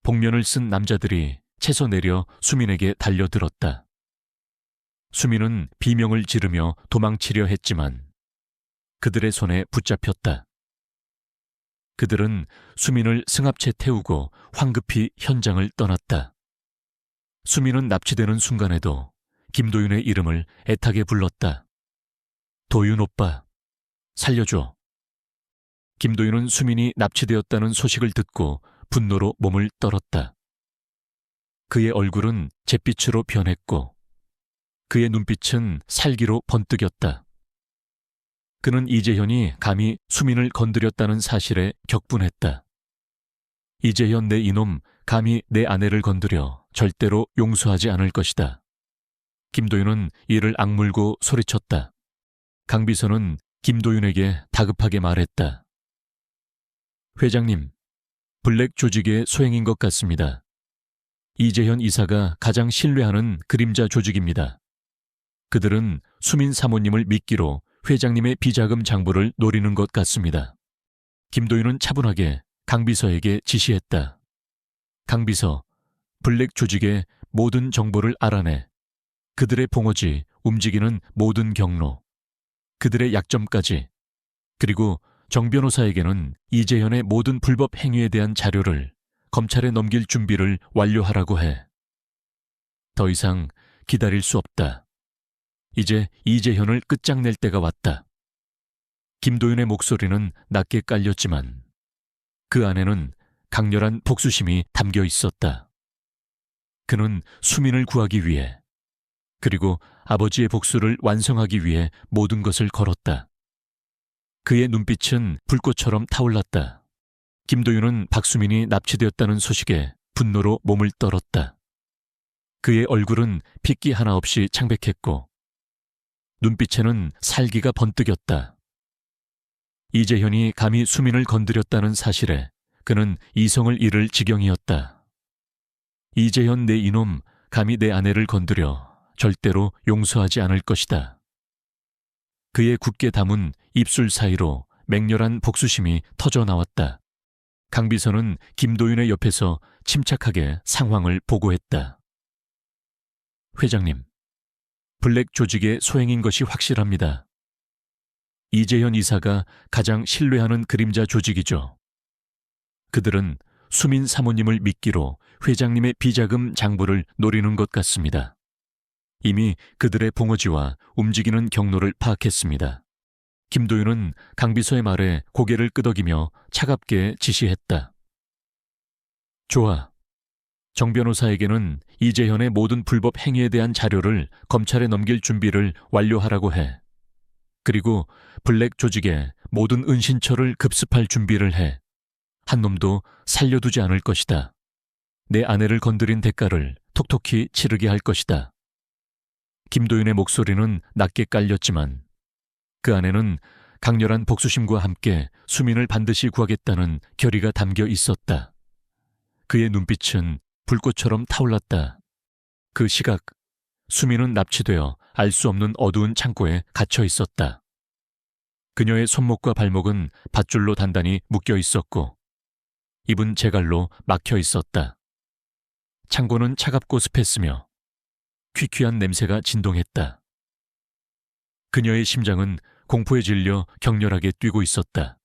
복면을 쓴 남자들이 채서 내려 수민에게 달려들었다. 수민은 비명을 지르며 도망치려 했지만 그들의 손에 붙잡혔다. 그들은 수민을 승합차에 태우고 황급히 현장을 떠났다. 수민은 납치되는 순간에도 김도윤의 이름을 애타게 불렀다. 도윤 오빠, 살려줘. 김도윤은 수민이 납치되었다는 소식을 듣고 분노로 몸을 떨었다. 그의 얼굴은 잿빛으로 변했고 그의 눈빛은 살기로 번뜩였다. 그는 이재현이 감히 수민을 건드렸다는 사실에 격분했다. 이재현 내 이놈 감히 내 아내를 건드려 절대로 용서하지 않을 것이다. 김도윤은 이를 악물고 소리쳤다. 강비서는 김도윤에게 다급하게 말했다. 회장님, 블랙 조직의 소행인 것 같습니다. 이재현 이사가 가장 신뢰하는 그림자 조직입니다. 그들은 수민 사모님을 미끼로 회장님의 비자금 장부를 노리는 것 같습니다. 김도윤은 차분하게 강비서에게 지시했다. 강비서, 블랙 조직의 모든 정보를 알아내. 그들의 봉오지, 움직이는 모든 경로, 그들의 약점까지, 그리고 정 변호사에게는 이재현의 모든 불법 행위에 대한 자료를 검찰에 넘길 준비를 완료하라고 해. 더 이상 기다릴 수 없다. 이제 이재현을 끝장낼 때가 왔다. 김도윤의 목소리는 낮게 깔렸지만 그 안에는 강렬한 복수심이 담겨 있었다. 그는 수민을 구하기 위해 그리고 아버지의 복수를 완성하기 위해 모든 것을 걸었다. 그의 눈빛은 불꽃처럼 타올랐다. 김도윤은 박수민이 납치되었다는 소식에 분노로 몸을 떨었다. 그의 얼굴은 핏기 하나 없이 창백했고 눈빛에는 살기가 번뜩였다. 이재현이 감히 수민을 건드렸다는 사실에 그는 이성을 잃을 지경이었다. 이재현 내 이놈 감히 내 아내를 건드려 절대로 용서하지 않을 것이다. 그의 굳게 담은 입술 사이로 맹렬한 복수심이 터져 나왔다. 강비서는 김도윤의 옆에서 침착하게 상황을 보고했다. 회장님, 블랙 조직의 소행인 것이 확실합니다. 이재현 이사가 가장 신뢰하는 그림자 조직이죠. 그들은 수민 사모님을 미끼로 회장님의 비자금 장부를 노리는 것 같습니다. 이미 그들의 봉어지와 움직이는 경로를 파악했습니다. 김도윤은 강비서의 말에 고개를 끄덕이며 차갑게 지시했다. 좋아. 정 변호사에게는 이재현의 모든 불법 행위에 대한 자료를 검찰에 넘길 준비를 완료하라고 해. 그리고 블랙 조직에 모든 은신처를 급습할 준비를 해. 한 놈도 살려두지 않을 것이다. 내 아내를 건드린 대가를 톡톡히 치르게 할 것이다. 김도윤의 목소리는 낮게 깔렸지만 그 안에는 강렬한 복수심과 함께 수민을 반드시 구하겠다는 결의가 담겨 있었다. 그의 눈빛은 불꽃처럼 타올랐다. 그 시각, 수민은 납치되어 알 수 없는 어두운 창고에 갇혀 있었다. 그녀의 손목과 발목은 밧줄로 단단히 묶여 있었고 입은 재갈로 막혀 있었다. 창고는 차갑고 습했으며 퀴퀴한 냄새가 진동했다. 그녀의 심장은 공포에 질려 격렬하게 뛰고 있었다.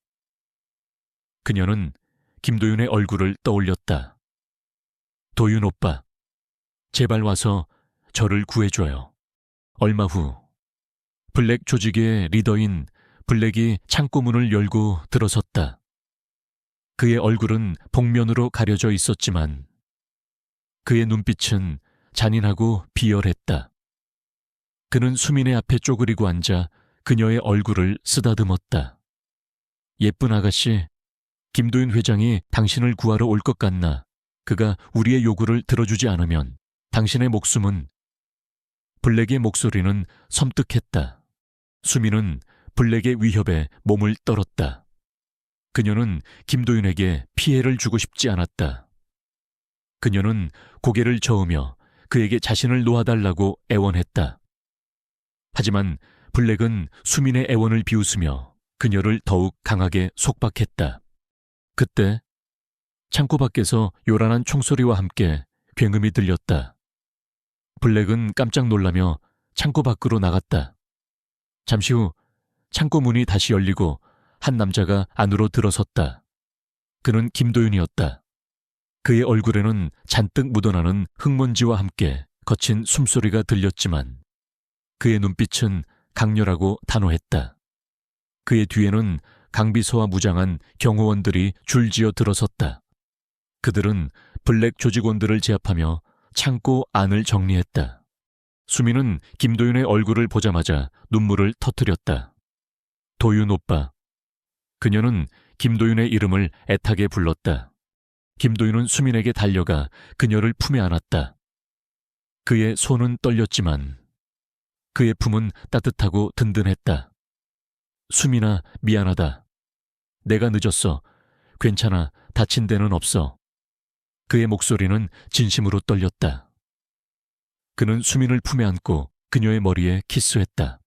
그녀는 김도윤의 얼굴을 떠올렸다. 도윤 오빠, 제발 와서 저를 구해줘요. 얼마 후 블랙 조직의 리더인 블랙이 창고 문을 열고 들어섰다. 그의 얼굴은 복면으로 가려져 있었지만 그의 눈빛은 잔인하고 비열했다. 그는 수민의 앞에 쪼그리고 앉아 그녀의 얼굴을 쓰다듬었다. 예쁜 아가씨, 김도윤 회장이 당신을 구하러 올 것 같나? 그가 우리의 요구를 들어주지 않으면 당신의 목숨은... 블랙의 목소리는 섬뜩했다. 수민은 블랙의 위협에 몸을 떨었다. 그녀는 김도윤에게 피해를 주고 싶지 않았다. 그녀는 고개를 저으며 그에게 자신을 놓아달라고 애원했다. 하지만 블랙은 수민의 애원을 비웃으며 그녀를 더욱 강하게 속박했다. 그때 창고 밖에서 요란한 총소리와 함께 굉음이 들렸다. 블랙은 깜짝 놀라며 창고 밖으로 나갔다. 잠시 후 창고 문이 다시 열리고 한 남자가 안으로 들어섰다. 그는 김도윤이었다. 그의 얼굴에는 잔뜩 묻어나는 흙먼지와 함께 거친 숨소리가 들렸지만 그의 눈빛은 강렬하고 단호했다. 그의 뒤에는 강비서와 무장한 경호원들이 줄지어 들어섰다. 그들은 블랙 조직원들을 제압하며 창고 안을 정리했다. 수민은 김도윤의 얼굴을 보자마자 눈물을 터뜨렸다. 도윤 오빠. 그녀는 김도윤의 이름을 애타게 불렀다. 김도윤은 수민에게 달려가 그녀를 품에 안았다. 그의 손은 떨렸지만 그의 품은 따뜻하고 든든했다. 수민아, 미안하다. 내가 늦었어. 괜찮아. 다친 데는 없어. 그의 목소리는 진심으로 떨렸다. 그는 수민을 품에 안고 그녀의 머리에 키스했다.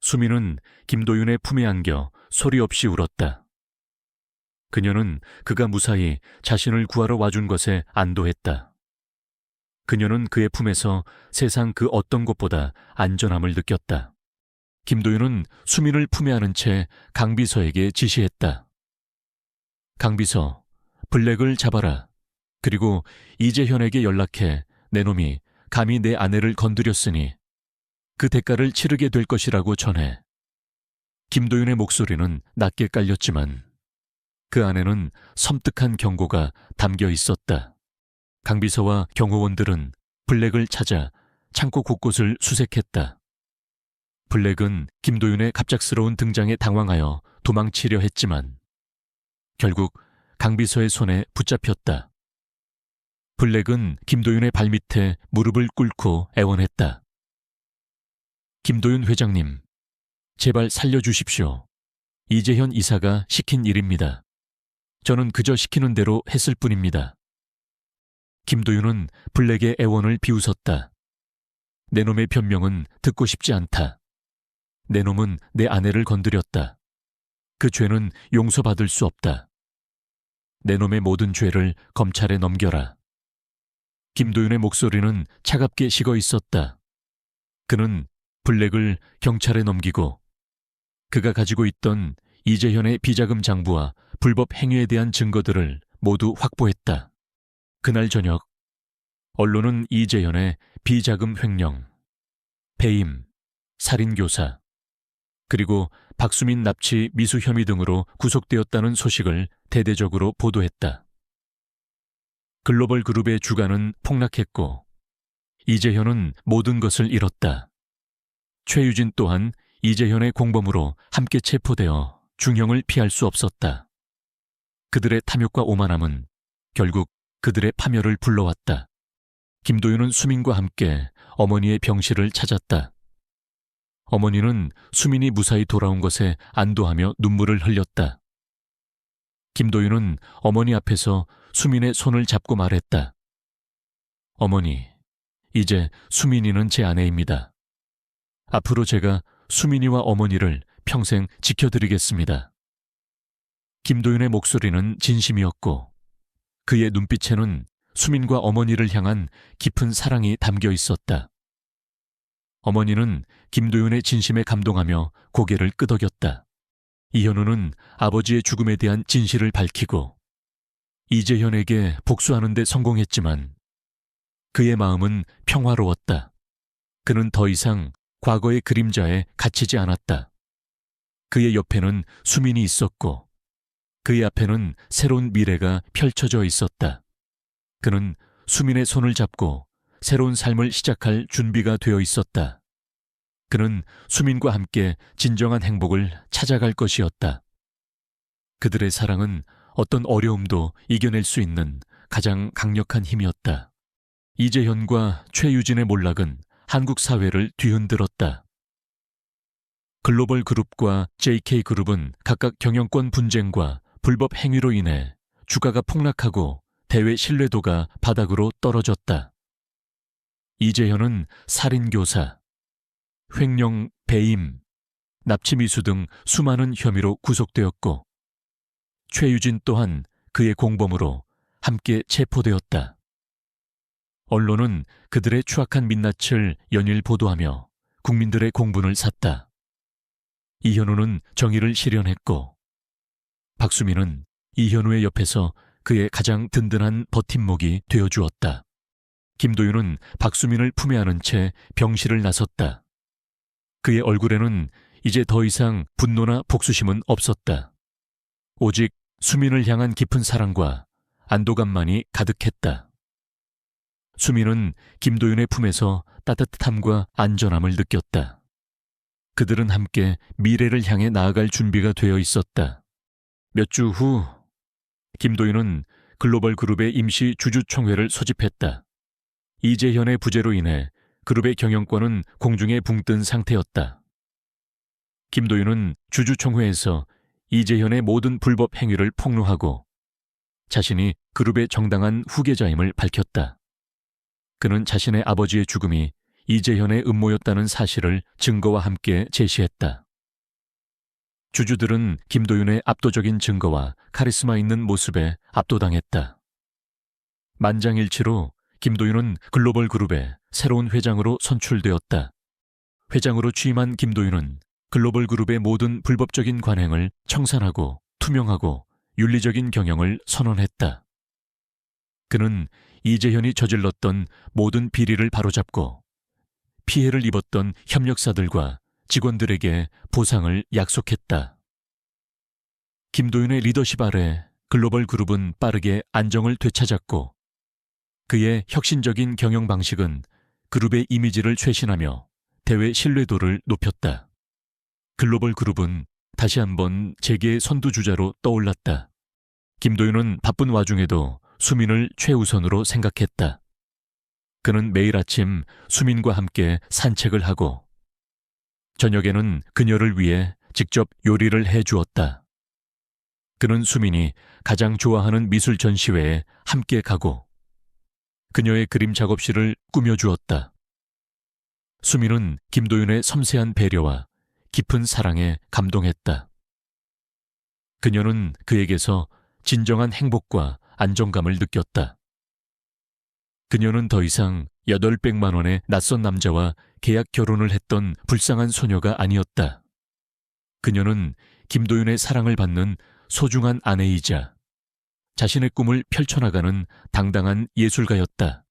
수민은 김도윤의 품에 안겨 소리 없이 울었다. 그녀는 그가 무사히 자신을 구하러 와준 것에 안도했다. 그녀는 그의 품에서 세상 그 어떤 곳보다 안전함을 느꼈다. 김도윤은 수민을 품에 안은 채 강비서에게 지시했다. 강비서, 블랙을 잡아라. 그리고 이재현에게 연락해 내 놈이 감히 내 아내를 건드렸으니 그 대가를 치르게 될 것이라고 전해. 김도윤의 목소리는 낮게 깔렸지만 그 안에는 섬뜩한 경고가 담겨 있었다. 강비서와 경호원들은 블랙을 찾아 창고 곳곳을 수색했다. 블랙은 김도윤의 갑작스러운 등장에 당황하여 도망치려 했지만 결국 강비서의 손에 붙잡혔다. 블랙은 김도윤의 발밑에 무릎을 꿇고 애원했다. 김도윤 회장님, 제발 살려주십시오. 이재현 이사가 시킨 일입니다. 저는 그저 시키는 대로 했을 뿐입니다. 김도윤은 블랙의 애원을 비웃었다. 내 놈의 변명은 듣고 싶지 않다. 내 놈은 내 아내를 건드렸다. 그 죄는 용서받을 수 없다. 내 놈의 모든 죄를 검찰에 넘겨라. 김도윤의 목소리는 차갑게 식어 있었다. 그는 블랙을 경찰에 넘기고 그가 가지고 있던 이재현의 비자금 장부와 불법 행위에 대한 증거들을 모두 확보했다. 그날 저녁 언론은 이재현의 비자금 횡령, 배임, 살인교사, 그리고 박수민 납치 미수 혐의 등으로 구속되었다는 소식을 대대적으로 보도했다. 글로벌 그룹의 주가는 폭락했고 이재현은 모든 것을 잃었다. 최유진 또한 이재현의 공범으로 함께 체포되어 중형을 피할 수 없었다. 그들의 탐욕과 오만함은 결국 그들의 파멸을 불러왔다. 김도윤은 수민과 함께 어머니의 병실을 찾았다. 어머니는 수민이 무사히 돌아온 것에 안도하며 눈물을 흘렸다. 김도윤은 어머니 앞에서 수민의 손을 잡고 말했다. 어머니, 이제 수민이는 제 아내입니다. 앞으로 제가 수민이와 어머니를 평생 지켜드리겠습니다. 김도윤의 목소리는 진심이었고 그의 눈빛에는 수민과 어머니를 향한 깊은 사랑이 담겨 있었다. 어머니는 김도윤의 진심에 감동하며 고개를 끄덕였다. 이현우는 아버지의 죽음에 대한 진실을 밝히고 이재현에게 복수하는 데 성공했지만 그의 마음은 평화로웠다. 그는 더 이상 과거의 그림자에 갇히지 않았다. 그의 옆에는 수민이 있었고 그의 앞에는 새로운 미래가 펼쳐져 있었다. 그는 수민의 손을 잡고 새로운 삶을 시작할 준비가 되어 있었다. 그는 수민과 함께 진정한 행복을 찾아갈 것이었다. 그들의 사랑은 어떤 어려움도 이겨낼 수 있는 가장 강력한 힘이었다. 이재현과 최유진의 몰락은 한국 사회를 뒤흔들었다. 글로벌 그룹과 JK그룹은 각각 경영권 분쟁과 불법 행위로 인해 주가가 폭락하고 대외 신뢰도가 바닥으로 떨어졌다. 이재현은 살인교사, 횡령, 배임, 납치미수 등 수많은 혐의로 구속되었고 최유진 또한 그의 공범으로 함께 체포되었다. 언론은 그들의 추악한 민낯을 연일 보도하며 국민들의 공분을 샀다. 이현우는 정의를 실현했고 박수민은 이현우의 옆에서 그의 가장 든든한 버팀목이 되어주었다. 김도윤은 박수민을 품에 안은 채 병실을 나섰다. 그의 얼굴에는 이제 더 이상 분노나 복수심은 없었다. 오직 수민을 향한 깊은 사랑과 안도감만이 가득했다. 수민은 김도윤의 품에서 따뜻함과 안전함을 느꼈다. 그들은 함께 미래를 향해 나아갈 준비가 되어 있었다. 몇 주 후 김도윤은 글로벌 그룹의 임시 주주총회를 소집했다. 이재현의 부재로 인해 그룹의 경영권은 공중에 붕 뜬 상태였다. 김도윤은 주주총회에서 이재현의 모든 불법 행위를 폭로하고 자신이 그룹의 정당한 후계자임을 밝혔다. 그는 자신의 아버지의 죽음이 이재현의 음모였다는 사실을 증거와 함께 제시했다. 주주들은 김도윤의 압도적인 증거와 카리스마 있는 모습에 압도당했다. 만장일치로 김도윤은 글로벌 그룹의 새로운 회장으로 선출되었다. 회장으로 취임한 김도윤은 글로벌 그룹의 모든 불법적인 관행을 청산하고 투명하고 윤리적인 경영을 선언했다. 그는 이재현이 저질렀던 모든 비리를 바로잡고 피해를 입었던 협력사들과 직원들에게 보상을 약속했다. 김도윤의 리더십 아래 글로벌 그룹은 빠르게 안정을 되찾았고 그의 혁신적인 경영 방식은 그룹의 이미지를 쇄신하며 대외 신뢰도를 높였다. 글로벌 그룹은 다시 한번 재계의 선두주자로 떠올랐다. 김도윤은 바쁜 와중에도 수민을 최우선으로 생각했다. 그는 매일 아침 수민과 함께 산책을 하고 저녁에는 그녀를 위해 직접 요리를 해주었다. 그는 수민이 가장 좋아하는 미술 전시회에 함께 가고 그녀의 그림 작업실을 꾸며주었다. 수민은 김도윤의 섬세한 배려와 깊은 사랑에 감동했다. 그녀는 그에게서 진정한 행복과 안정감을 느꼈다. 그녀는 더 이상 800만 원의 낯선 남자와 계약 결혼을 했던 불쌍한 소녀가 아니었다. 그녀는 김도윤의 사랑을 받는 소중한 아내이자 자신의 꿈을 펼쳐나가는 당당한 예술가였다.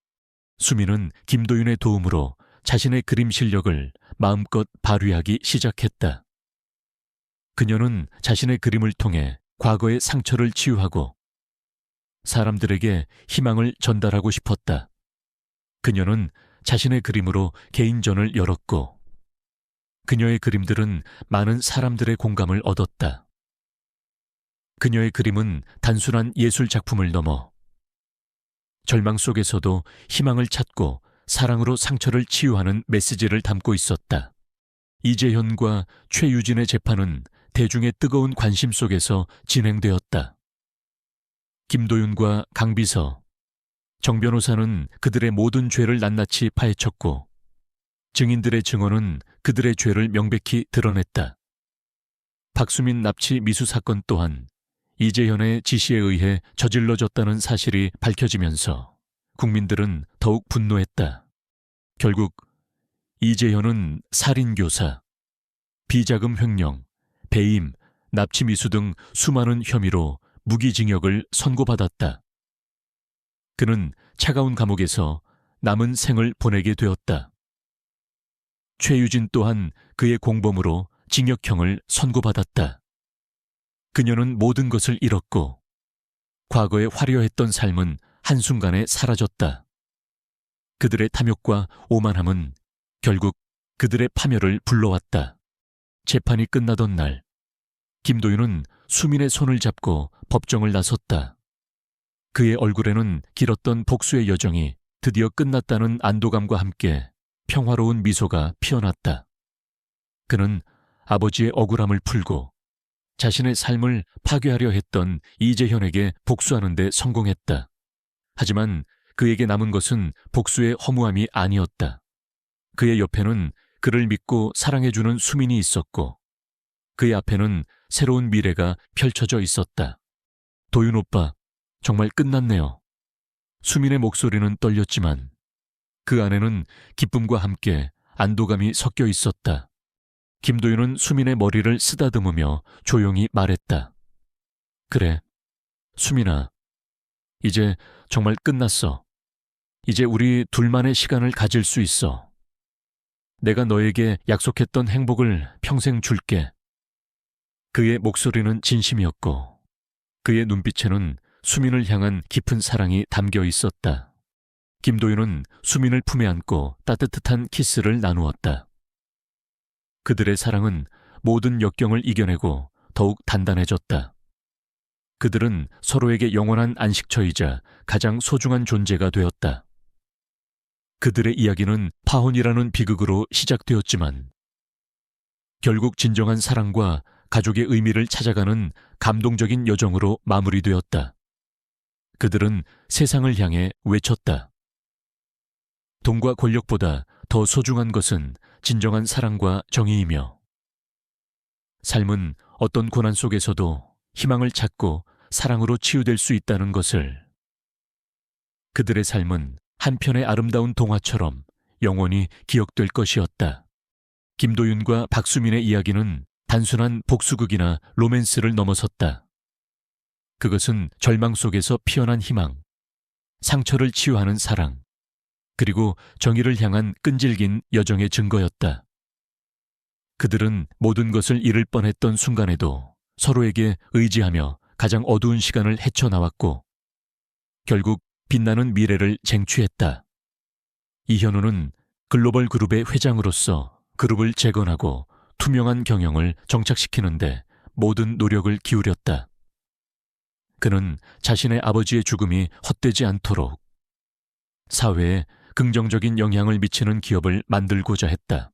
수민은 김도윤의 도움으로 자신의 그림 실력을 마음껏 발휘하기 시작했다. 그녀는 자신의 그림을 통해 과거의 상처를 치유하고 사람들에게 희망을 전달하고 싶었다. 그녀는 자신의 그림으로 개인전을 열었고 그녀의 그림들은 많은 사람들의 공감을 얻었다. 그녀의 그림은 단순한 예술 작품을 넘어 절망 속에서도 희망을 찾고 사랑으로 상처를 치유하는 메시지를 담고 있었다. 이재현과 최유진의 재판은 대중의 뜨거운 관심 속에서 진행되었다. 김도윤과 강비서, 정 변호사는 그들의 모든 죄를 낱낱이 파헤쳤고 증인들의 증언은 그들의 죄를 명백히 드러냈다. 박수민 납치 미수 사건 또한 이재현의 지시에 의해 저질러졌다는 사실이 밝혀지면서 국민들은 더욱 분노했다. 결국 이재현은 살인교사, 비자금 횡령, 배임, 납치 미수 등 수많은 혐의로 무기징역을 선고받았다. 그는 차가운 감옥에서 남은 생을 보내게 되었다. 최유진 또한 그의 공범으로 징역형을 선고받았다. 그녀는 모든 것을 잃었고 과거에 화려했던 삶은 한순간에 사라졌다. 그들의 탐욕과 오만함은 결국 그들의 파멸을 불러왔다. 재판이 끝나던 날, 김도윤은 수민의 손을 잡고 법정을 나섰다. 그의 얼굴에는 길었던 복수의 여정이 드디어 끝났다는 안도감과 함께 평화로운 미소가 피어났다. 그는 아버지의 억울함을 풀고 자신의 삶을 파괴하려 했던 이재현에게 복수하는 데 성공했다. 하지만 그에게 남은 것은 복수의 허무함이 아니었다. 그의 옆에는 그를 믿고 사랑해주는 수민이 있었고 그의 앞에는 새로운 미래가 펼쳐져 있었다. 도윤 오빠, 정말 끝났네요. 수민의 목소리는 떨렸지만 그 안에는 기쁨과 함께 안도감이 섞여 있었다. 김도윤은 수민의 머리를 쓰다듬으며 조용히 말했다. 그래, 수민아, 이제 정말 끝났어. 이제 우리 둘만의 시간을 가질 수 있어. 내가 너에게 약속했던 행복을 평생 줄게. 그의 목소리는 진심이었고 그의 눈빛에는 수민을 향한 깊은 사랑이 담겨 있었다. 김도윤은 수민을 품에 안고 따뜻한 키스를 나누었다. 그들의 사랑은 모든 역경을 이겨내고 더욱 단단해졌다. 그들은 서로에게 영원한 안식처이자 가장 소중한 존재가 되었다. 그들의 이야기는 파혼이라는 비극으로 시작되었지만 결국 진정한 사랑과 가족의 의미를 찾아가는 감동적인 여정으로 마무리되었다. 그들은 세상을 향해 외쳤다. 돈과 권력보다 더 소중한 것은 진정한 사랑과 정의이며 삶은 어떤 고난 속에서도 희망을 찾고 사랑으로 치유될 수 있다는 것을. 그들의 삶은 한편의 아름다운 동화처럼 영원히 기억될 것이었다. 김도윤과 박수민의 이야기는 단순한 복수극이나 로맨스를 넘어섰다. 그것은 절망 속에서 피어난 희망, 상처를 치유하는 사랑, 그리고 정의를 향한 끈질긴 여정의 증거였다. 그들은 모든 것을 잃을 뻔했던 순간에도 서로에게 의지하며 가장 어두운 시간을 헤쳐나왔고 결국 빛나는 미래를 쟁취했다. 이현우는 글로벌 그룹의 회장으로서 그룹을 재건하고 투명한 경영을 정착시키는데 모든 노력을 기울였다. 그는 자신의 아버지의 죽음이 헛되지 않도록 사회에 긍정적인 영향을 미치는 기업을 만들고자 했다.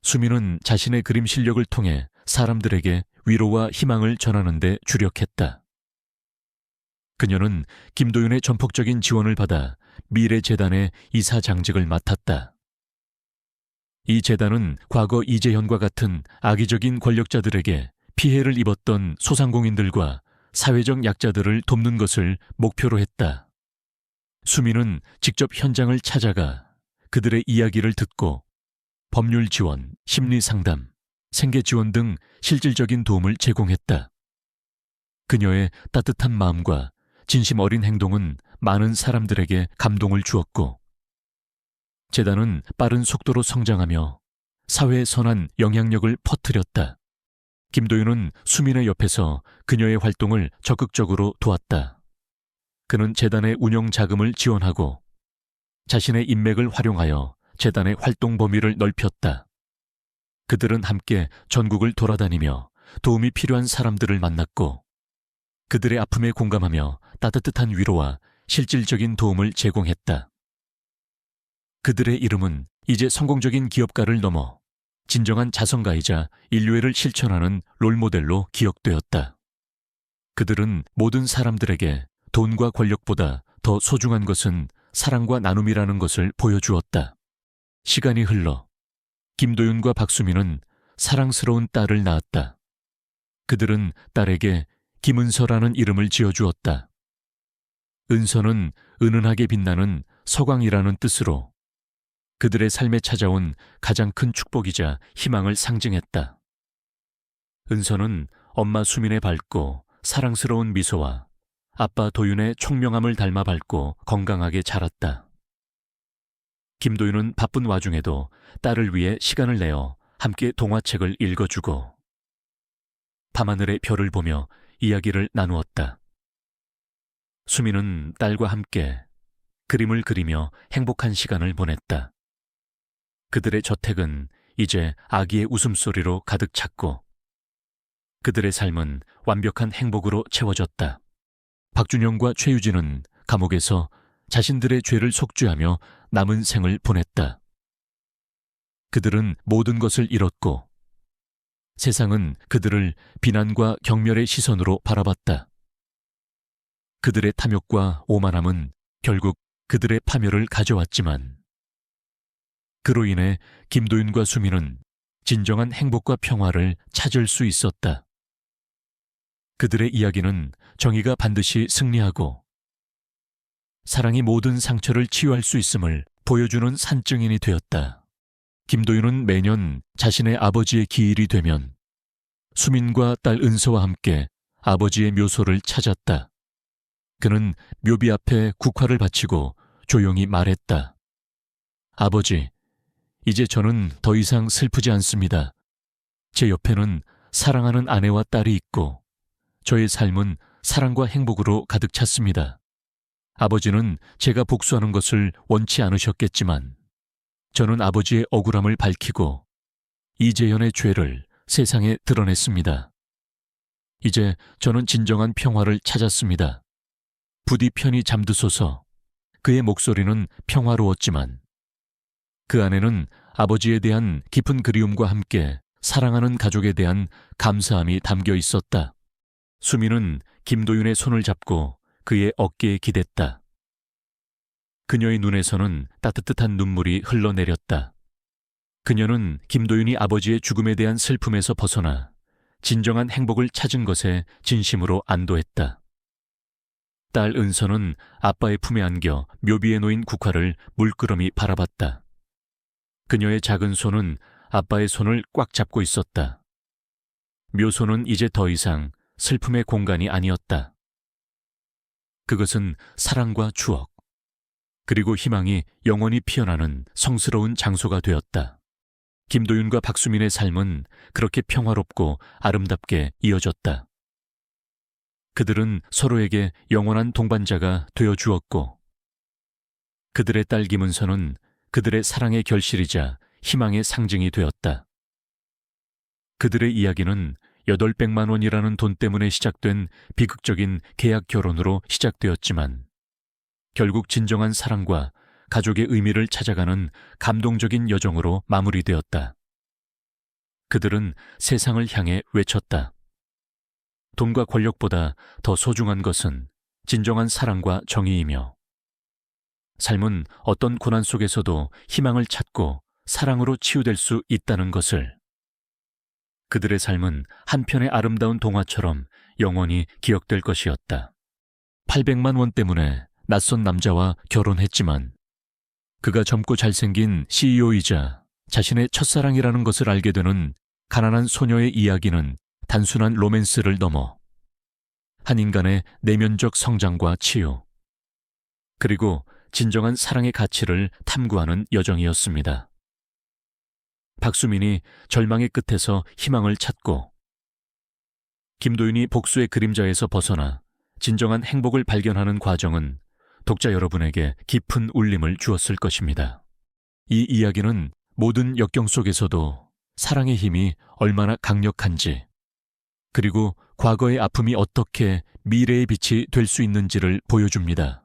수민은 자신의 그림 실력을 통해 사람들에게 위로와 희망을 전하는 데 주력했다. 그녀는 김도윤의 전폭적인 지원을 받아 미래재단의 이사장직을 맡았다. 이 재단은 과거 이재현과 같은 악의적인 권력자들에게 피해를 입었던 소상공인들과 사회적 약자들을 돕는 것을 목표로 했다. 수민은 직접 현장을 찾아가 그들의 이야기를 듣고 법률 지원, 심리 상담, 생계 지원 등 실질적인 도움을 제공했다. 그녀의 따뜻한 마음과 진심 어린 행동은 많은 사람들에게 감동을 주었고, 재단은 빠른 속도로 성장하며 사회에 선한 영향력을 퍼뜨렸다. 김도윤은 수민의 옆에서 그녀의 활동을 적극적으로 도왔다. 그는 재단의 운영 자금을 지원하고 자신의 인맥을 활용하여 재단의 활동 범위를 넓혔다. 그들은 함께 전국을 돌아다니며 도움이 필요한 사람들을 만났고 그들의 아픔에 공감하며 따뜻한 위로와 실질적인 도움을 제공했다. 그들의 이름은 이제 성공적인 기업가를 넘어 진정한 자선가이자 인류애를 실천하는 롤모델로 기억되었다. 그들은 모든 사람들에게 돈과 권력보다 더 소중한 것은 사랑과 나눔이라는 것을 보여주었다. 시간이 흘러 김도윤과 박수민은 사랑스러운 딸을 낳았다. 그들은 딸에게 김은서라는 이름을 지어주었다. 은서는 은은하게 빛나는 서광이라는 뜻으로 그들의 삶에 찾아온 가장 큰 축복이자 희망을 상징했다. 은서는 엄마 수민의 밝고 사랑스러운 미소와 아빠 도윤의 총명함을 닮아 밝고 건강하게 자랐다. 김도윤은 바쁜 와중에도 딸을 위해 시간을 내어 함께 동화책을 읽어주고 밤하늘의 별을 보며 이야기를 나누었다. 수민은 딸과 함께 그림을 그리며 행복한 시간을 보냈다. 그들의 저택은 이제 아기의 웃음소리로 가득 찼고 그들의 삶은 완벽한 행복으로 채워졌다. 박준영과 최유진은 감옥에서 자신들의 죄를 속죄하며 남은 생을 보냈다. 그들은 모든 것을 잃었고 세상은 그들을 비난과 경멸의 시선으로 바라봤다. 그들의 탐욕과 오만함은 결국 그들의 파멸을 가져왔지만 그로 인해 김도윤과 수민은 진정한 행복과 평화를 찾을 수 있었다. 그들의 이야기는 정의가 반드시 승리하고 사랑이 모든 상처를 치유할 수 있음을 보여주는 산증인이 되었다. 김도윤은 매년 자신의 아버지의 기일이 되면 수민과 딸 은서와 함께 아버지의 묘소를 찾았다. 그는 묘비 앞에 국화를 바치고 조용히 말했다. 아버지, 이제 저는 더 이상 슬프지 않습니다. 제 옆에는 사랑하는 아내와 딸이 있고 저의 삶은 사랑과 행복으로 가득 찼습니다. 아버지는 제가 복수하는 것을 원치 않으셨겠지만 저는 아버지의 억울함을 밝히고 이재현의 죄를 세상에 드러냈습니다. 이제 저는 진정한 평화를 찾았습니다. 부디 편히 잠드소서. 그의 목소리는 평화로웠지만 그 안에는 아버지에 대한 깊은 그리움과 함께 사랑하는 가족에 대한 감사함이 담겨 있었다. 수민은 김도윤의 손을 잡고 그의 어깨에 기댔다. 그녀의 눈에서는 따뜻한 눈물이 흘러내렸다. 그녀는 김도윤이 아버지의 죽음에 대한 슬픔에서 벗어나 진정한 행복을 찾은 것에 진심으로 안도했다. 딸 은서는 아빠의 품에 안겨 묘비에 놓인 국화를 물끄러미 바라봤다. 그녀의 작은 손은 아빠의 손을 꽉 잡고 있었다. 묘소는 이제 더 이상 슬픔의 공간이 아니었다. 그것은 사랑과 추억, 그리고 희망이 영원히 피어나는 성스러운 장소가 되었다. 김도윤과 박수민의 삶은 그렇게 평화롭고 아름답게 이어졌다. 그들은 서로에게 영원한 동반자가 되어 주었고 그들의 딸 김은서는 그들의 사랑의 결실이자 희망의 상징이 되었다. 그들의 이야기는 800만 원이라는 돈 때문에 시작된 비극적인 계약 결혼으로 시작되었지만 결국 진정한 사랑과 가족의 의미를 찾아가는 감동적인 여정으로 마무리되었다. 그들은 세상을 향해 외쳤다. 돈과 권력보다 더 소중한 것은 진정한 사랑과 정의이며 삶은 어떤 고난 속에서도 희망을 찾고 사랑으로 치유될 수 있다는 것을. 그들의 삶은 한편의 아름다운 동화처럼 영원히 기억될 것이었다. 800만 원 때문에 낯선 남자와 결혼했지만 그가 젊고 잘생긴 CEO이자 자신의 첫사랑이라는 것을 알게 되는 가난한 소녀의 이야기는 단순한 로맨스를 넘어 한 인간의 내면적 성장과 치유, 그리고 진정한 사랑의 가치를 탐구하는 여정이었습니다. 박수민이 절망의 끝에서 희망을 찾고, 김도윤이 복수의 그림자에서 벗어나 진정한 행복을 발견하는 과정은 독자 여러분에게 깊은 울림을 주었을 것입니다. 이 이야기는 모든 역경 속에서도 사랑의 힘이 얼마나 강력한지, 그리고 과거의 아픔이 어떻게 미래의 빛이 될 수 있는지를 보여줍니다.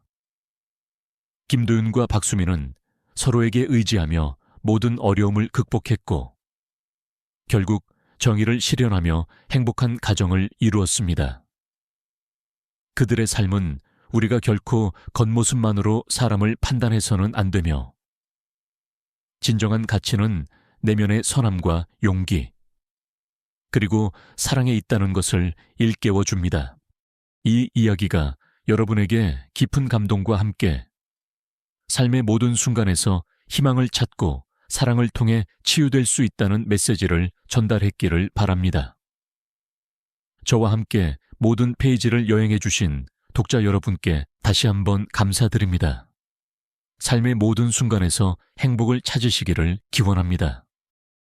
김도윤과 박수민은 서로에게 의지하며 모든 어려움을 극복했고, 결국 정의를 실현하며 행복한 가정을 이루었습니다. 그들의 삶은 우리가 결코 겉모습만으로 사람을 판단해서는 안 되며, 진정한 가치는 내면의 선함과 용기, 그리고 사랑에 있다는 것을 일깨워 줍니다. 이 이야기가 여러분에게 깊은 감동과 함께 삶의 모든 순간에서 희망을 찾고 사랑을 통해 치유될 수 있다는 메시지를 전달했기를 바랍니다. 저와 함께 모든 페이지를 여행해 주신 독자 여러분께 다시 한번 감사드립니다. 삶의 모든 순간에서 행복을 찾으시기를 기원합니다.